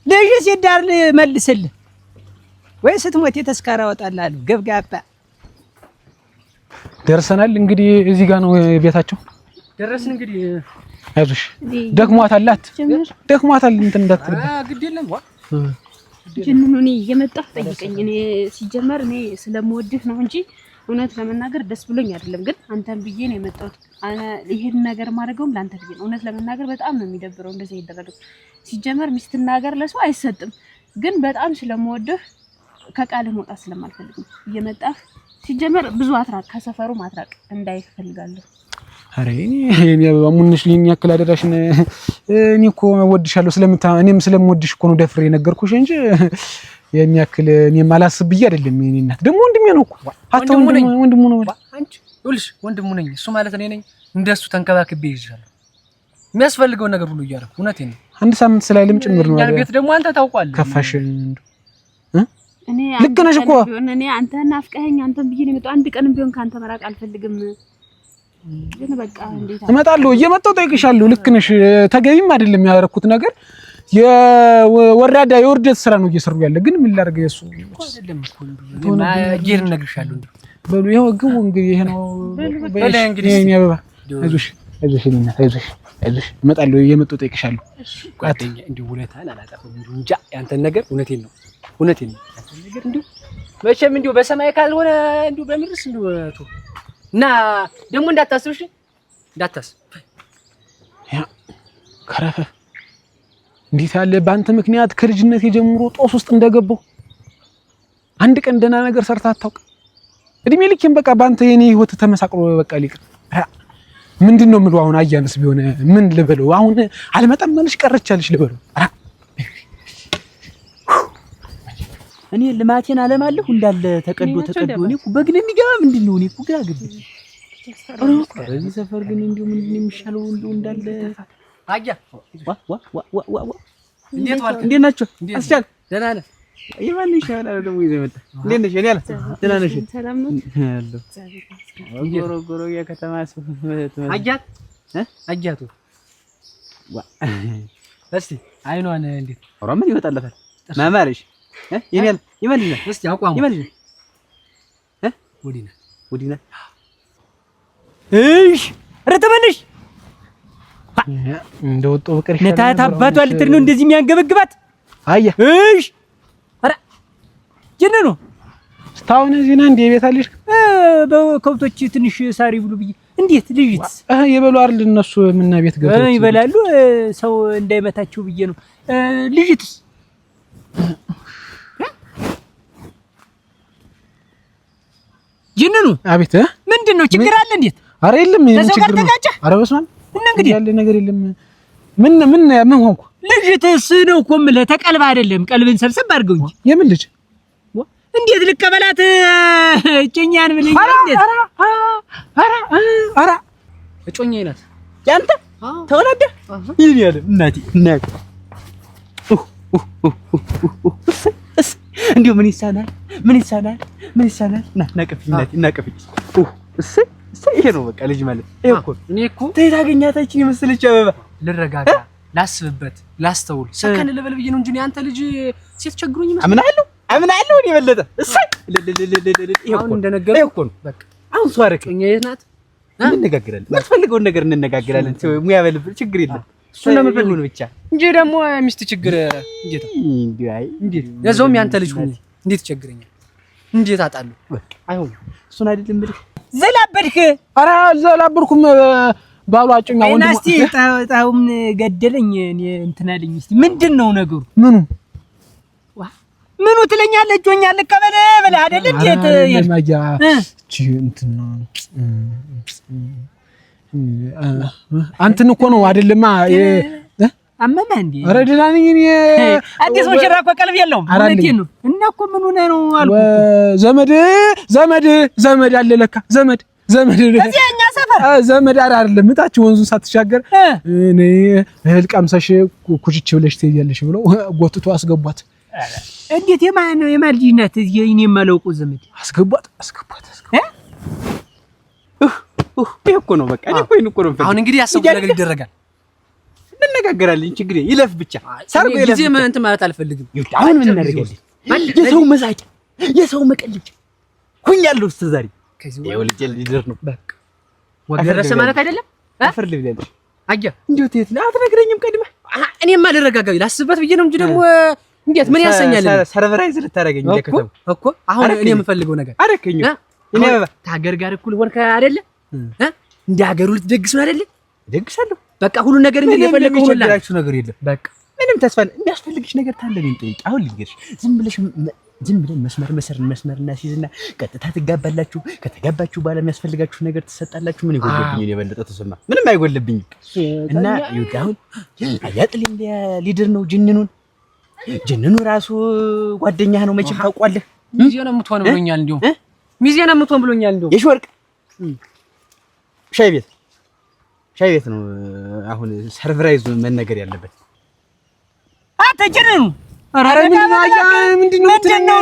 ልጅ ሲዳር መልስልህ ወይ ስትሞት የተስካራ ወጣላለሁ ገብጋባ። ደርሰናል እንግዲህ እዚህ ጋር ነው ቤታቸው። ደረስን እንግዲህ አይዞሽ ደክሟታል ደክሟታል እንትን እንዳትል ግድ የለም ጅንኑ እኔ እየመጣሁ ጠይቀኝ። እኔ ሲጀመር እኔ ስለምወድህ ነው እንጂ እውነት ለመናገር ደስ ብሎኝ አይደለም፣ ግን አንተን ብዬ ነው የመጣሁት። ይሄን ነገር ማድረግም ለአንተ ብዬ ነው። እውነት ለመናገር በጣም ነው የሚደብረው እንደዚህ ይደረጋል። ሲጀመር ሚስትና ነገር ለሰው አይሰጥም፣ ግን በጣም ስለምወድህ ከቃልህ መውጣት ስለማልፈልግ ነው እየመጣህ። ሲጀመር ብዙ አትራቅ፣ ከሰፈሩ ማትራቅ እንዳይፈልጋለሁ። አሬ እኔ አሙንሽ ልኝ ያክል አደራሽን እኔ እኮ ወድሻለሁ እኔም ስለምወድሽ እኮ ነው ደፍሬ ነገርኩሽ እንጂ የሚያክል እኔም አላስብ ብዬ አይደለም። እኔ እናት ደግሞ ወንድሜ ነው እኮ አታ ወንድሙ ነው አንቺ ይኸውልሽ ወንድሙ ነኝ እሱ ማለት እኔ ነኝ። እንደሱ ተንከባክቤ ይይዛለሁ የሚያስፈልገው ነገር ሁሉ እያደረኩ እውነቴን ነው። አንድ ሳምንት ስላይልም ጭምር ነው ያን ቤት ደግሞ አንተ ታውቃለህ ከፋሽ እኔ ልክ ነሽ እኮ እኔ አንተን ናፍቀኸኝ አንተን ብዬ ነው የመጣው። አንድ ቀንም ቢሆን ካንተ መራቅ አልፈልግም። ግን በቃ እንዴት እመጣለሁ እየመጣሁ ጠይቅሻለሁ። ልክ ነሽ ተገቢም አይደለም ያደረኩት ነገር የወራዳ የውርደት ስራ ነው እየሰሩ ያለ። ግን ምን ላድርግ እሱ አይደለም እኮ እንደው ማጌር ነግርሻለሁ እንደው በሉ ይሄው ግቡ እንግዲህ ይሄ ነው በለ እንግዲህ የሚያበባ አይዞሽ አይዞሽ እመጣለሁ እየመጣሁ ጠይቅሻለሁ። ጓደኛ እንደው ውለታን አላጠፋም እንደው እንጃ ያንተን ነገር እውነቴን ነው ያንተን ነገር እንደው መቼም እንደው በሰማይ ካልሆነ እንደው በምድርስ እንደው እና ደግሞ እንዳታስብሽ እንዳታስብ ያ ከረፈ እንዴት ያለ በአንተ ምክንያት ከልጅነት ጀምሮ ጦስ ውስጥ እንደገባው አንድ ቀን ደህና ነገር ሰርታ አታውቅ። እድሜ ልኬን በቃ በአንተ የኔ ህይወት ተመሳቅሎ በቃ ሊቅ ምንድነው የምለው? አሁን አያንስ ቢሆን ምን ልበለው? አሁን አልመጣም ማለሽ ቀረቻለሽ ልበለው? እኔ ልማቴን አለማለሁ እንዳለ ተቀዶ እኔ እኮ በግን የሚገባ ምንድነው? እኔ እኮ ግራ ገባኝ። በዚህ ሰፈር ግን እንደው ምንድነው የሚሻለው? እንደው እንዳለ አያ እንዴት ናቸው? አስቻል ደህና ነህ? ይማን ይሻላል ደግሞ ይዘህ መጣ። እንዴት ነሽ? እኔ አለ ደህና ነሽ? ሰላም ነው አለው ጎሮ የከተማ ሰው አያት አያቱ እስቲ አይኗን እንዴት ኧረ ምን ይወጣለታል? ማማለሽ የኔ አለ ይመልስ እስቲ አቋሙ ይመልስ ወዲና እሺ ኧረ ተመለሽ እንደወጣው በቀር ይሻላል። ነታ ታባቷ ልትር ነው እንደዚህ የሚያንገበግባት? አያ እሺ ኧረ ጀነኑ ስታውን እዚህ ነህ እንዴ? ቤት አለሽ? በከብቶች ትንሽ ሳሪ ብሉ ብዬ እንዴት ልጅት የበሉ አይደል እነሱ ምን ቤት ገብተው ይበላሉ ሰው እንዳይመታቸው ብዬ ነው። ልጅትስ ጅንኑ አቤት ምንድነው ችግር አለ? እንዴት ኧረ የለም ይሄን ችግር ነው። ኧረ በስመ አብ እና እንግዲህ ያለ ነገር የለም። ምን ሆንኩ? ልጅትስ ነው እኮ የምልህ ተቀልባ አይደለም ቀልብን ሰብሰብ አድርገው እንጂ የምን ልጅ እንዴት ልቀበላት እጮኛን ብለኝ እንዴት ኧረ እጮኛዬ ናት ያንተ ተወለደ ይሄን ያለ እናቴ እንዴው ምን ይሳናል ናቀፍኝ እናቴ ናቀፍኝ ይሄ ነው በቃ ልጅ ማለት ይሄ እኮ እኔ እኮ ታገኛታችን የመሰለች አበባ ልረጋጋ ላስብበት ላስተውል ሰከን ልበል ብዬ ነው እንጂ አንተ ልጅ ሴት ቸግሮኝ አምናለሁ እኔ የበለጠ እሰይ አሁን እንደነገርኩህ እኮ ነው በቃ አሁን ሷርክ እኛ የት ናት እንነጋገራለን የምትፈልገውን ነገር እንነጋገራለን ሙያ በልብ ችግር የለም እሱ ለምፈልግ ብቻ እንጂ ደግሞ ሚስት ችግር እንዴት ለዛውም ያንተ ልጅ ሆነ እንዴት ቸግረኛል እንዴት አጣለሁ በቃ አይሆን እሱን አይደለም ብለህ ዘላበድክ ኧረ ዘላበድኩም ባሉ አጭኛ ወንድም እስቲ ጣውም ገደለኝ እኔ እንትን አለኝ እስቲ ምንድነው ነገሩ ምኑ ትለኛለህ እጆኛ ልቀበል በለ አይደል እንዴት የማያ እቺ እንትን ነው አንተን እኮ ነው አይደለማ አመመ እንዴ ኧረ ደህና ነኝ እኔ አዲስ ሙሽራ እኮ ቀልብ የለውም እውነቴን ነው እና እኮ ምን ሆነ ነው አልኩ ዘመድ አለ ለካ ዘመድ እዚያኛ ሰፈር ዘመድ አይደለም እታች ወንዙን ሳትሻገር እኔ እህል ቀምሰሽ ኩችች ብለሽ ትይያለሽ ብለው ጎትቶ አስገቧት እንዴት የማን ልጅ ናት እኔ የማላውቀው ዘመድ አስገቧት ይሄ እኮ ነው በቃ እኔ እኮ ነው አሁን እንግዲህ ያሰብኩት ነገር ይደረጋል እንነጋገራለን ችግር ይለፍ ብቻ ሰርጎ ይለፍ ጊዜ እንትን ማለት አልፈልግም አሁን ምን እናደርጋለን የሰው መሳቂያ የሰው መቀለጃ ሁኛለሁ እስከ ዛሬ ከዚህ ወልጄ ሊደር ነው በቃ ወገረሰ ማለት አይደለም አፈር ልብላለሽ አያ እንዴት የት ነው አትነግረኝም ቀድመህ እኔማ ልረጋጋው ላስብበት ብዬ ነው እንጂ ደግሞ እንዴት ምን ያሰኛል ሰርቨራይዝ ልታረጋኝ እንደከተው እኮ አሁን እኔ የምፈልገው ነገር አረከኝ እኔ ታገር ጋር እኩል ሆንከ አይደለ እንደ ሀገሩ ልትደግስ ነው አይደለ ደግሳለሁ በቃ ሁሉ ነገር እንደ የፈለከው ሁሉ ላችሁ ነገር የለም በቃ ምንም ተስፋ የሚያስፈልግሽ ነገር ታለ ነው እንጠይቅ አሁን ልንገርሽ ዝም ብለን መስመር እናስይዝና ቀጥታ ትጋባላችሁ ከተጋባችሁ በኋላ የሚያስፈልጋችሁ ነገር ትሰጣላችሁ ምን ይጎልብኝ ነው የበለጠ ተሰማ ምንም አይጎልብኝ እና ይሁዳውን አያጥልኝ ሊድር ነው ጅንኑን ራሱ ጓደኛህ ነው መቼም ታውቋለህ ሚዜ ነው የምትሆን ብሎኛል እንዴው ሚዜ ነው የምትሆን ብሎኛል እንዴው የሽወርቅ ሻይ ቤት ነው አሁን ሰርፕራይዝ መነገር ያለበት አተጀነኑ ኧረ ምንድነው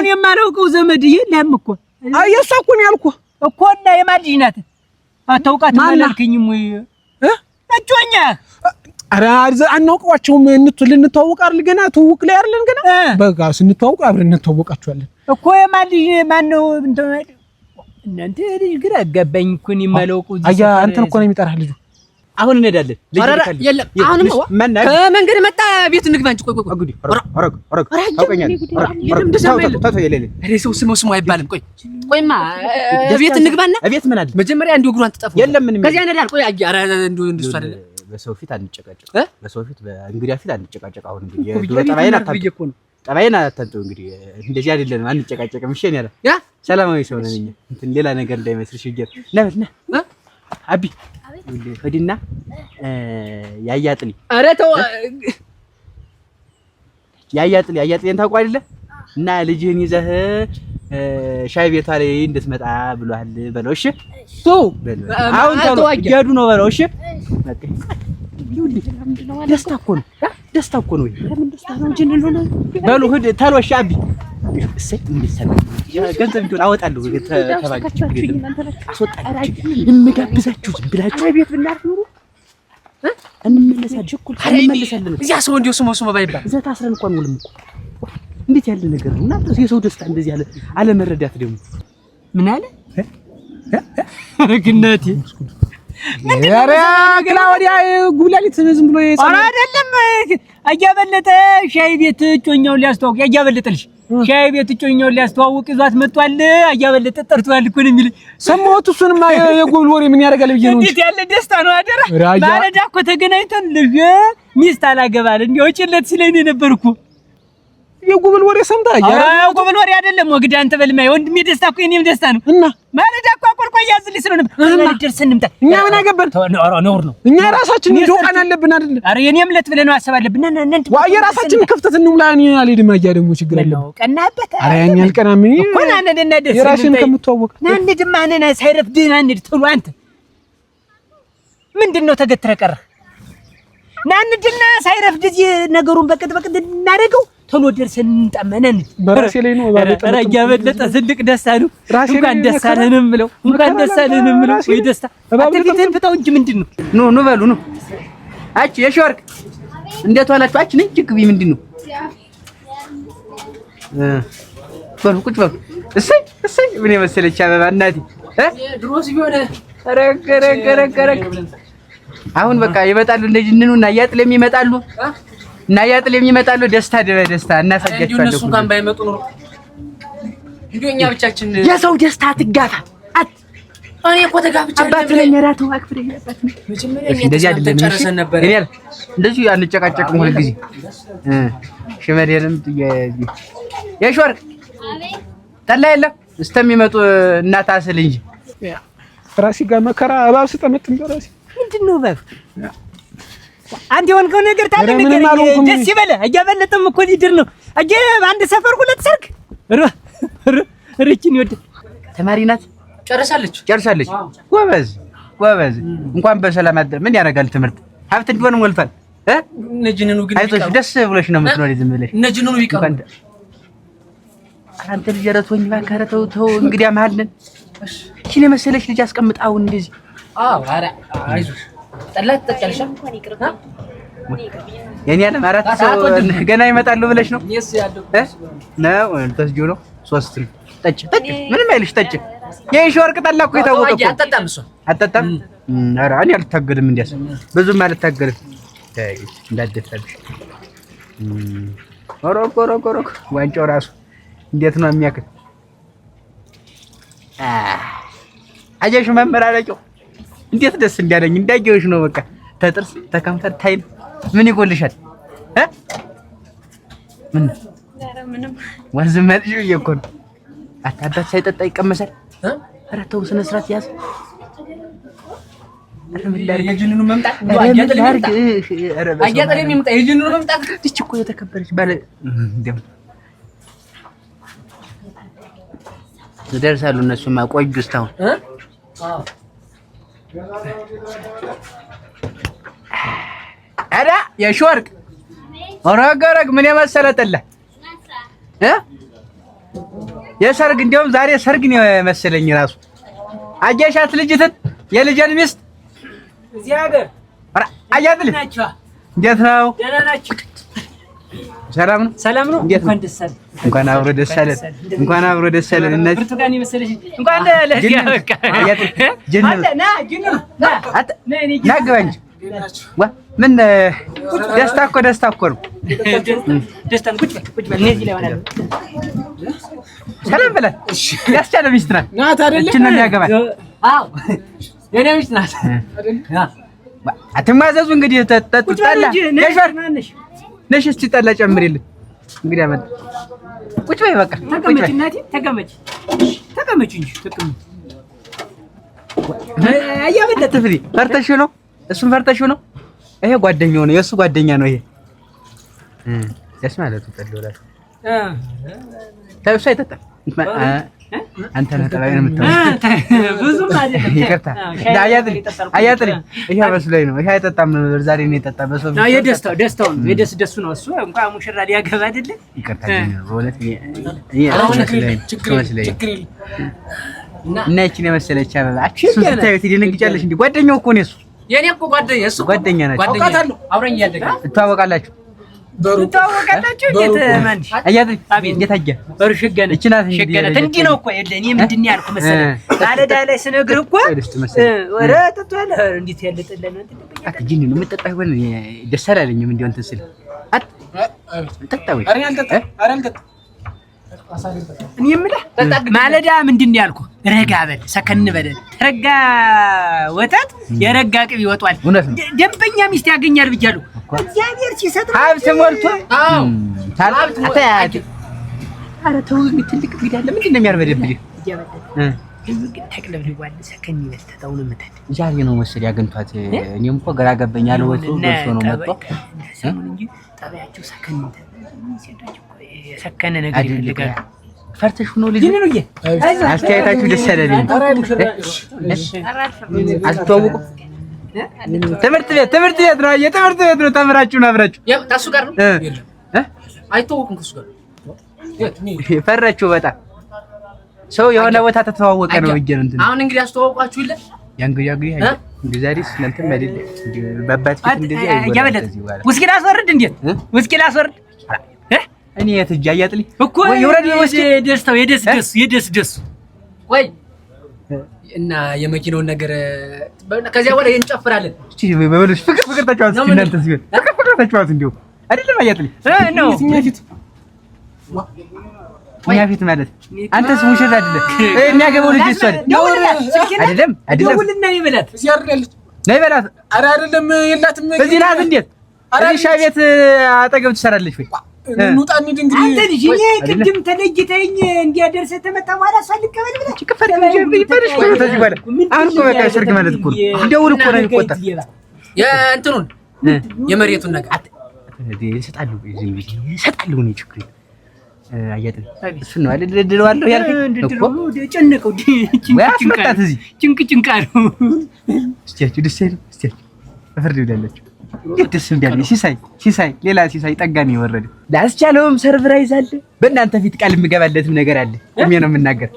የማላውቀው ዘመድ የለም እኮ አየሷ እኮ ነው ያልኩህ እኮ እና የማን ልጅ ናት አታውቃትም አላልከኝም ወይ እጮኛ ኧረ አናውቀዋቸውም ልንተዋወቅ አይደል ገና ትውውቅ ላይ አይደለን ገና በቃ ስንተዋወቅ አብረን እንተዋወቃቸዋለን እኮ የማን ልጅ ማን ነው እናንተ ልጅ ግራ አጋባኝ እኮ ነው የማላውቀው አያ አንተን እኮ ነው የሚጠራህ ልጁ አሁን እንሄዳለን የለም አሁንም ከመንገድ መጣ ቤት እንግባ እንጂ ቆይ አጉዲ አረግ ታውቀኛለህ ሰው ስሙ አይባልም ቆይማ ቤት እንግባና ቤት ምን አለ መጀመሪያ እንዲሁ እግሯን ትጠፋ የለም ምን ከዚያ እንሄዳለን ቆይ ኧረ እንዲሁ እንደሱ አይደለም በሰው ፊት አንጨቃጨቅ በሰው ፊት በእንግዲያ ፊት አንጨቃጨቅ አሁን እንግዲህ የዱረ ጠባይና አታንተው እንግዲህ እንደዚህ አይደለም አንጨቃጨቅም እሺ ያለ ያ ሰላማዊ ሰው ነኝ እንትን ሌላ ነገር እንዳይመስልሽ ይገር ለምን አቢ ወዲና ያያጥሊ ኧረ ተው ያያጥሊን ታውቀው አይደለ እና ልጅህን ይዘህ ሻይ ቤቷ ላይ እንድትመጣ ብሏል በለው እሺ ተው አሁን ተው እያዱ ነው በለው እሺ በቃ ደስታ እኮ ነው ለምን ደስታ ነው ጅንኑ ነው በሉ ሂድ ተሎሽ አቢ እሰይ እንድሰማ ገንዘብ ቢሆን አወጣለሁ ተባጋችሁ አስወጣችሁ እንጋብዛችሁ ዝም ብላችሁ ቤት ብናርፍ ኑሩ እንመለሳለን እዚያ ሰው እንዲው ስሞ ባይባል እዛ ታስረን እንኳን ውልም እኮ እንዴት ያለ ነገር ነው እናንተ የሰው ደስታ እንደዚህ ያለ አለመረዳት ደግሞ ምን አለ ግነቴ ኧረ ክላውዲያ ጉላሊት ዝም ብሎ ኧረ አይደለም አያበለጠ ሻይ ቤት እጮኛውን ሊያስተዋውቅ አያበለጠልሽ ሻይ ቤት እጮኛውን ሊያስተዋውቅ ይዟት መጥቷል አያበለጠ ጠርቷል እኮ ነው የሚል ሰማሁት እሱንማ የጎብል ወሬ ምን ያደርጋል ብዬ ነው እንዴት ያለ ደስታ ነው አደራ ማለዳ እኮ ተገናኝተን ልጅ ሚስት አላገባል እንዴ ወጪለት ስለኔ ነበርኩ የጎብል ወሬ ሰምታ የጎብል ወሬ አይደለም ወግድ አንተ በልማይ ወንድሜ ደስታ እኮ የኔም ደስታ ነው እና ማለዳ እኮ አቆርቆይ ያዝልኝ ስለሆነ ደርሰን እንምጣ እኛ ምን አገባን ነውር ነው እኛ ራሳችን ዶቃን አለብን አይደል አረ የኔም ለት ብለህ ነው አሰብ አለብን እና ዋየ ራሳችን ክፍተት እንሙላ እኔ አልሄድም አያ ደግሞ ችግር አለ ቀናበት አረ ያኛ አልቀና ምን እኮ ናነደና ደስ የራስን ከምትዋወቅ ናንድማ ነና ሳይረፍድ ናንድ ትሉ አንተ ምንድነው ተገትረ ቀረ ናንድና ሳይረፍድ እዚህ ነገሩን በቅጥ እናደርገው ቶሎ ደርሰን እንጣመነን በራሴ ላይ ነው ባለጠ ያበለጠ ዝልቅ ደስታ ነው እንኳን ደስ አለንም ብለው ወይ ደስታ አትፊትን ፍታው እንጂ ምንድነው ኑ በሉ አቺ የሽወርቅ እንዴት ዋላችሁ? አች ነኝ ጅግቢ ምንድን ነው? በሉ ቁጭ በሉ። እሰይ እሰይ ምን የመሰለች አበባ እናቴ ድሮስ ቢሆን ረገረገረገረግ አሁን በቃ ይመጣሉ እንደዚህ እና ያጥለም ይመጣሉ እና ያጥለም ይመጣሉ። ደስታ ደስታ እናሳጃቸዋለን። እነሱ እንኳን ባይመጡ ነው እንዴ እኛ ብቻችን የሰው ደስታ ትጋፋ እኔ እኮ ተጋፍቼ አባት ለኛ ራቱ አክፍረኝ አባት እንደዚህ አይደለም ጨርሰን ነበር። እኔ እንደዚህ አንጨቃጨቅም ሁሉ ጊዜ ሽመዴንም የሾርቅ ጠላ የለም እስተሚመጡ እናት አስል እንጂ ራሲ ጋር መከራ እባብ ስጠመጥም ራሲ ምንድነው እባብ አንድ የሆንከው ነገር ታለ ነገር ደስ ይበለ እያበለጠም እኮ ሊድር ነው አጀ አንድ ሰፈር ሁለት ሰርግ ርችን ይወድ ተማሪ ናት ጨርሳለች ጎበዝ እንኳን በሰላም አደረ ምን ያደርጋል ትምህርት ሀብት እንዲሆን ሞልቷል ነጅነኑ ግን አይቶሽ ደስ ብሎሽ ነው የምትኖሪ ዝም ብለሽ ነጅነኑ ቢቀር አንተ ልጅ ረቶኝ ባከረ ተው እንግዲያ መሀል ነን እሺ ለመሰለሽ ልጅ አስቀምጣው እንደዚህ ኧረ አይዞሽ ጠላት ተቀልሻ የኔ አለም አራት ሰው ገና ይመጣሉ ብለሽ ነው ነው ተስጆ ነው ሶስት ጠጭ ምንም አይልሽ ጠጭ የሾርቅ ጠላ እኮ የታወቀ እኮ አጠጣም ኧረ እኔ አልታገልም እንዲያስ ብዙም አልታገልም እንዳደፋልሽ ኦሮኮ ዋንጫው ራሱ እንዴት ነው የሚያክል አጀሽ መመራረቂው እንዴት ደስ እንዲያለኝ እንዳየሁሽ ነው በቃ ተጥርስ ተከንፈር ታይም ምን ይጎልሻል ምን ምንም ወንዝ መልሽ ይኮን አታዳት ሳይጠጣ ይቀመሳል ኧረ ተው ስነ ስርዓት ያዝ የጅንኑ መምጣት አያጠለም ይምጣ የጅንኑ መምጣት እቺ እኮ የተከበረች ባለ እንደም ይደርሳሉ እነሱማ ቆዩ እስካሁን አዳ የሾርቅ ወራገረግ ምን የመሰለ ጠላ የሰርግ እንደውም ዛሬ ሰርግ ነው የመሰለኝ ራሱ አጀሻት ልጅትን የልጅን ሚስት እዚህ ሀገር አያጥልኝ እንዴት ነው ደህና ናችሁ ሰላም ነው እንኳን ደስ አለ እንኳን አብሮ ደስ አለን እነዚህ ብርቱካን የመሰለሽ እንኳን ለዚህ ያበቃ ና ግባ እንጂ ምን ደስታ እኮ ነው ደስታን ቁጭ በል እነዚህ ላይ ሆናለሁ ሰላም በላት ያስቻለ ሚስት ናት አይደለ እቺ ነው የሚያገባል አዎ የኔ ሚስት ናት አትማዘዙ እንግዲህ ተጠጣላ ነሽር ነሽ እስቲ ጠላ ጨምሪልን እንግዲህ አመጣ ቁጭ በይ በቃ ተቀመጭ እናቴ ተቀመጭ እንጂ ተቀመጭ አያበለት ፍሪ ፈርተሽው ነው እሱም ፈርተሽው ነው ይሄ ጓደኛው ነው የእሱ ጓደኛ ነው ይሄ ደስ ማለት ተጠልሏል ታውሳ አይጠጣም አንተ ነህ ጠባይ ነው የምትለው ብዙም አይደለም ይቅርታ አያጥልኝ ይሄ መስሎኝ ነው ይሄ አይጠጣም ዛሬ ነው የጠጣ በሰው ነው ደስታው ነው የደስ ነው እሱ እንኳን ሙሽራ ሊያገባ አይደለ ይቅርታ በእውነት ችግር እና እቺን የመሰለች አበባ እሱን ስታዩት ይደነግጫለሽ እንዴ ጓደኛው እኮ ነው እሱ የኔ እኮ ጓደኛ እሱ ጓደኛ ናቸው አውቃታለሁ አብረን እያደገ ትተዋወቃላችሁ እንዴት ማንዲ አያጥልኝ እንዴት አየ በሩ ሸገነ እቺ ናት እንዲህ ነው እኮ የለ እኔ ምንድን ያልኩ መሰለህ ማለዳ ላይ ስነግርህ እኮ ወረ ተቷል እንዴት ያለ ጠላ ነው አትጂኒ ነው የምጠጣ ይሆን ደስ አላለኝም እንደው እንትን ስል ጠጣው እኔ የምልህ ማለዳ ምንድን ያልኩ ረጋ በል ሰከን በል ረጋ ወተት የረጋ ቅቤ ይወጣል ደንበኛ ሚስት ያገኛል ብያለሁ እግዚአብሔር ሲሰጥ ሀብት ሞልቶ አዎ ታልቅ አታያት ኧረ ተው ትልቅ ቢዳ ለምንድን ነው የሚያርበደብህ ተቅለብልዋል ሰከን ይበል ተጣው ነው መጣት ዛሬ ነው መሰል ያገንቷት እኔም እኮ ግራ ገባኝ አልወጡ ደርሶ ነው መጣ እንጂ ጠባያቸው ሰከን ሴቶች ሰከነ ነገር ይፈልጋል ፈርተሽ ነው ልጅ ነው አስተያየታችሁ ደስ ያለልኝ አስተዋውቁ ትምህርት ቤት ነው ተምራችሁ ነው አብራችሁ ታሱ ጋር ነው አይተዋወቁም ከሱ ጋር ፈራችሁ በጣም ሰው የሆነ ቦታ ተተዋወቀ ነው እንጂ እንትን አሁን እንግዲህ አስተዋወቃችሁ ይለ ያንገያገይ እንግዛሪስ እናንተም አይደል በአባት ፊት እንደዚህ ያበለት ውስኪ ላስወርድ እንዴት ውስኪ ላስወርድ እኔ የትጃ ያጥልኝ እኮ ይወረድ ደስታው የደስ ወይ እና የመኪናውን ነገር ከዚያ በኋላ እንጨፍራለን። እሺ በበለሽ ፍቅር ተጫዋት እናንተ ሲሆን ፍቅር ተጫዋት እንደው አይደለም አያጥልኝ ነው እኛ ፊት ማለት አንተስ ሙሽራ አይደለም የሚያገባው ልጅ እሱ አይደለም ደውልና ይበላት እዚህ አይደለች ነይ በላት ኧረ አይደለም የላትም በዚህ ናት እንዴት ሻይ ቤት አጠገብ ትሰራለች ወይ እንውጣ እንሂድ እንግዲህ አንተ ልጅ እኔ ቅድም ተለይተኸኝ እንዲያደርሰህ ተመጣ በኋላ ሳልቀበል ብለህ ጭቅፈር ይፈርሽ ነው ተዚህ በኋላ አሁን እኮ በቃ ሰርግ ማለት እኮ እንደውል እኮ ነው የሚቆጣ የእንትኑን የመሬቱን ነገር ይሰጣሉ ነው ችግር አያጥል እሱ ነው አይደል ድለዋለሁ ያልከኝ እኮ ጨነቀው ጭንቅ ነው እስቲያችሁ ደስ ይላል እስቲያችሁ ፍርድ ይውላላችሁ ደስ እንዳለ ሲሳይ ሌላ ሲሳይ ጠጋሚ ወረደ ላስቻለውም ሰርፕራይዝ አለ በእናንተ ፊት ቃል የምገባለትም ነገር አለ ቆሜ ነው የምናገር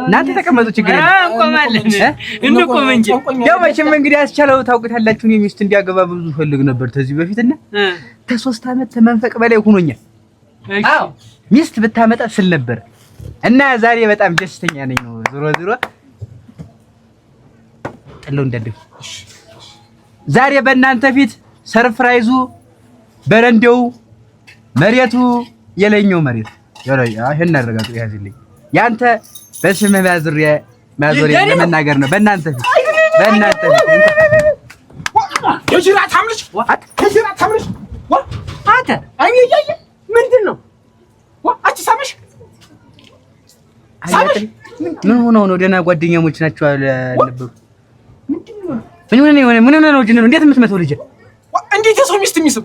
እናንተ ተቀመጡ ችግር የለም እንቆማለን እንቆም እንጂ ያው መቼም እንግዲህ አስቻለው ታውቁታላችሁ እኔ ሚስት እንዲያገባ ብዙ ፈልግ ነበር ከዚህ በፊትና ከ3 አመት ተመንፈቅ በላይ ሆኖኛል አዎ ሚስት ብታመጣ ስል ነበር እና ዛሬ በጣም ደስተኛ ነኝ ነው ዞሮ ጥለው እንደደፍ ዛሬ በእናንተ ፊት ሰርፕራይዙ በረንዳው መሬቱ የለኛው መሬት ይሄን አረጋግጥ ያዝልኝ ያንተ በስምህ ማዞሪያ ለመናገር ነው በእናንተ ፊት የጅራት አምልጭ አንተ አይኔ ያየ ምንድነው አትሳመሽ ምን ሆነው ነው ደህና ጓደኛሞች ናቸው አልነበሩ ምን ሆነ ነው ጅነሩ እንዴት የምትመተው ልጅ እንዴት የሰው ሚስት የሚስም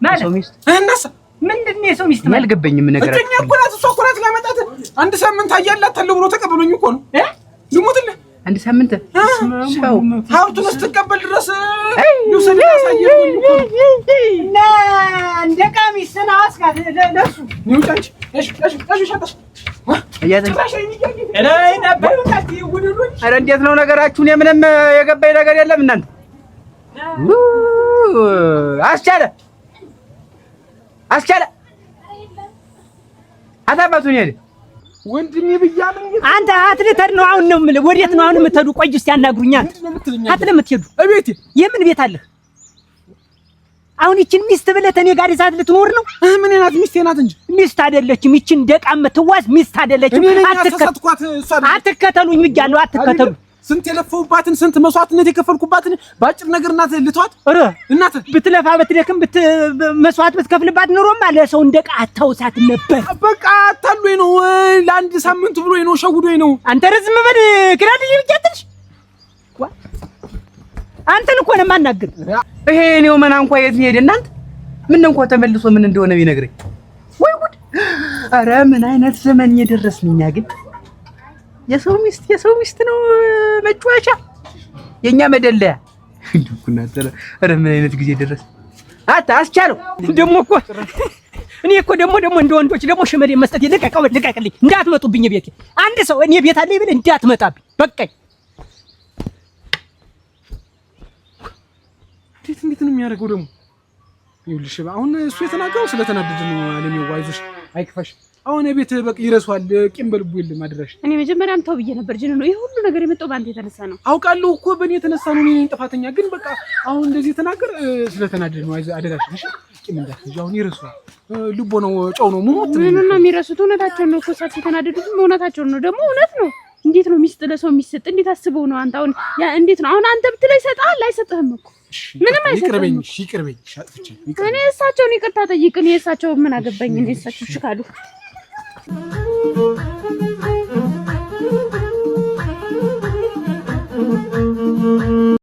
ማለት ሰው ሚስት እናሳ ምንድነው የሰው ሚስት ማለት አልገባኝም ነገር እኛ እኮ ናት እሷ እኮ ናት ላመጣት አንድ ሳምንት አያላት ተለው ብሎ ተቀበሉኝ እኮ ነው ልሞትልህ አንድ ሳምንት ሰው ሀብቱን ስትቀበል ድረስ ዩሰን ያሳየኝ እና እንደ ቀሚስ ነው አስካት ለሱ ይውጣንቺ እሺ ሻጣሽ አያደን እላይ ነበር ታቲ ይውሉኝ አረ እንዴት ነው ነገራችሁ እኔ ምንም የገባኝ ነገር የለም እናንተ አስቻለ አታባቱኝ አይደል ወንድሜ ብያለኝ አንተ አትልተር ነው አሁን ነው የምልህ ወዴት ነው አሁን የምትሄዱ ቆይ እስኪ ያናግሩኝ አንተ አትልም የምትሄዱ እቤቴ የምን ቤት አለህ አሁን ይችን ሚስት ብለህ እኔ ጋር ይዛት ልትኖር ነው ምን ናት ሚስቴ ናት እንጂ ሚስት አይደለችም ይችን ደቃም ትዋዝ ሚስት አይደለችም አትከተሉኝ ብያለሁ አትከተሉ ስንት የለፈውባትን ስንት መስዋዕትነት የከፈልኩባትን ባጭር ነገር እናት ልቷት እናት ብትለፋ ብትደክም መስዋዕት ብትከፍልባት ኑሮማ ለሰው እንደቃ አታውሳት ነበር በቃ አታሉኝ ነው ለአንድ ሳምንት ብሎኝ ነው ሸውዶኝ ነው አንተ ረዝም በል ክራድ ይብጃትሽ አንተን እኮ ነው የማናግር ይሄ ነው ማን እንኳን የት ሄደ እናንተ ምን እንኳን ተመልሶ ምን እንደሆነ ቢነግረኝ ወይ ጉድ አረ ምን አይነት ዘመን የደረስንኛ ግን የሰው ሚስት ነው መጫወቻ የኛ መደለያ እንዱኩና ተረ አረ ምን አይነት ጊዜ ደረስ አስቻለው ደሞ እኮ እኔ እኮ ደሞ እንደ ወንዶች ደሞ ሽመዴ መስጠት ልቀቅልኝ እንዳትመጡብኝ ቤቴ አንድ ሰው እኔ ቤት አለኝ ብለህ እንዳትመጣብኝ በቃኝ እንዴት ነው የሚያደርገው ደግሞ ይኸውልሽ አሁን እሱ የተናገረው ስለተናደደ ነው አለኝ ዋይዞሽ አይክፋሽ አሁን ቤት በቃ ይረሷል ቂም በልቡ የለም አድራሽ እኔ መጀመሪያም ተው ብዬ ነበር ጅን ነው ይሄ ሁሉ ነገር የመጣው ባንተ የተነሳ ነው አውቃለሁ እኮ በእኔ የተነሳ ነው እኔ ጥፋተኛ ግን በቃ አሁን እንደዚህ ተናገር ስለተናደደ ነው አድራሽ እሺ ቂም እንዳትይዥ አሁን ይረሷል ልቦ ነው ጨው ነው ሞት ነው የሚረሱት እውነታቸው ነው እኮ ሳት የተናደዱት እውነታቸው ነው ደግሞ እውነት ነው እንዴት ነው ሚስት ለሰው የሚሰጥ እንዴት አስበው ነው አንተ አሁን ያ እንዴት ነው አሁን አንተ ብትለይ ሰጣል አይሰጥህም እኮ ምንም አይሰጥህም ይቅርበኝ ሻጥፍቼ እኔ እሳቸውን ይቅርታ ጠይቅ እኔ እሳቸው ምን አገባኝ እኔ እሳቸው ሽካሉ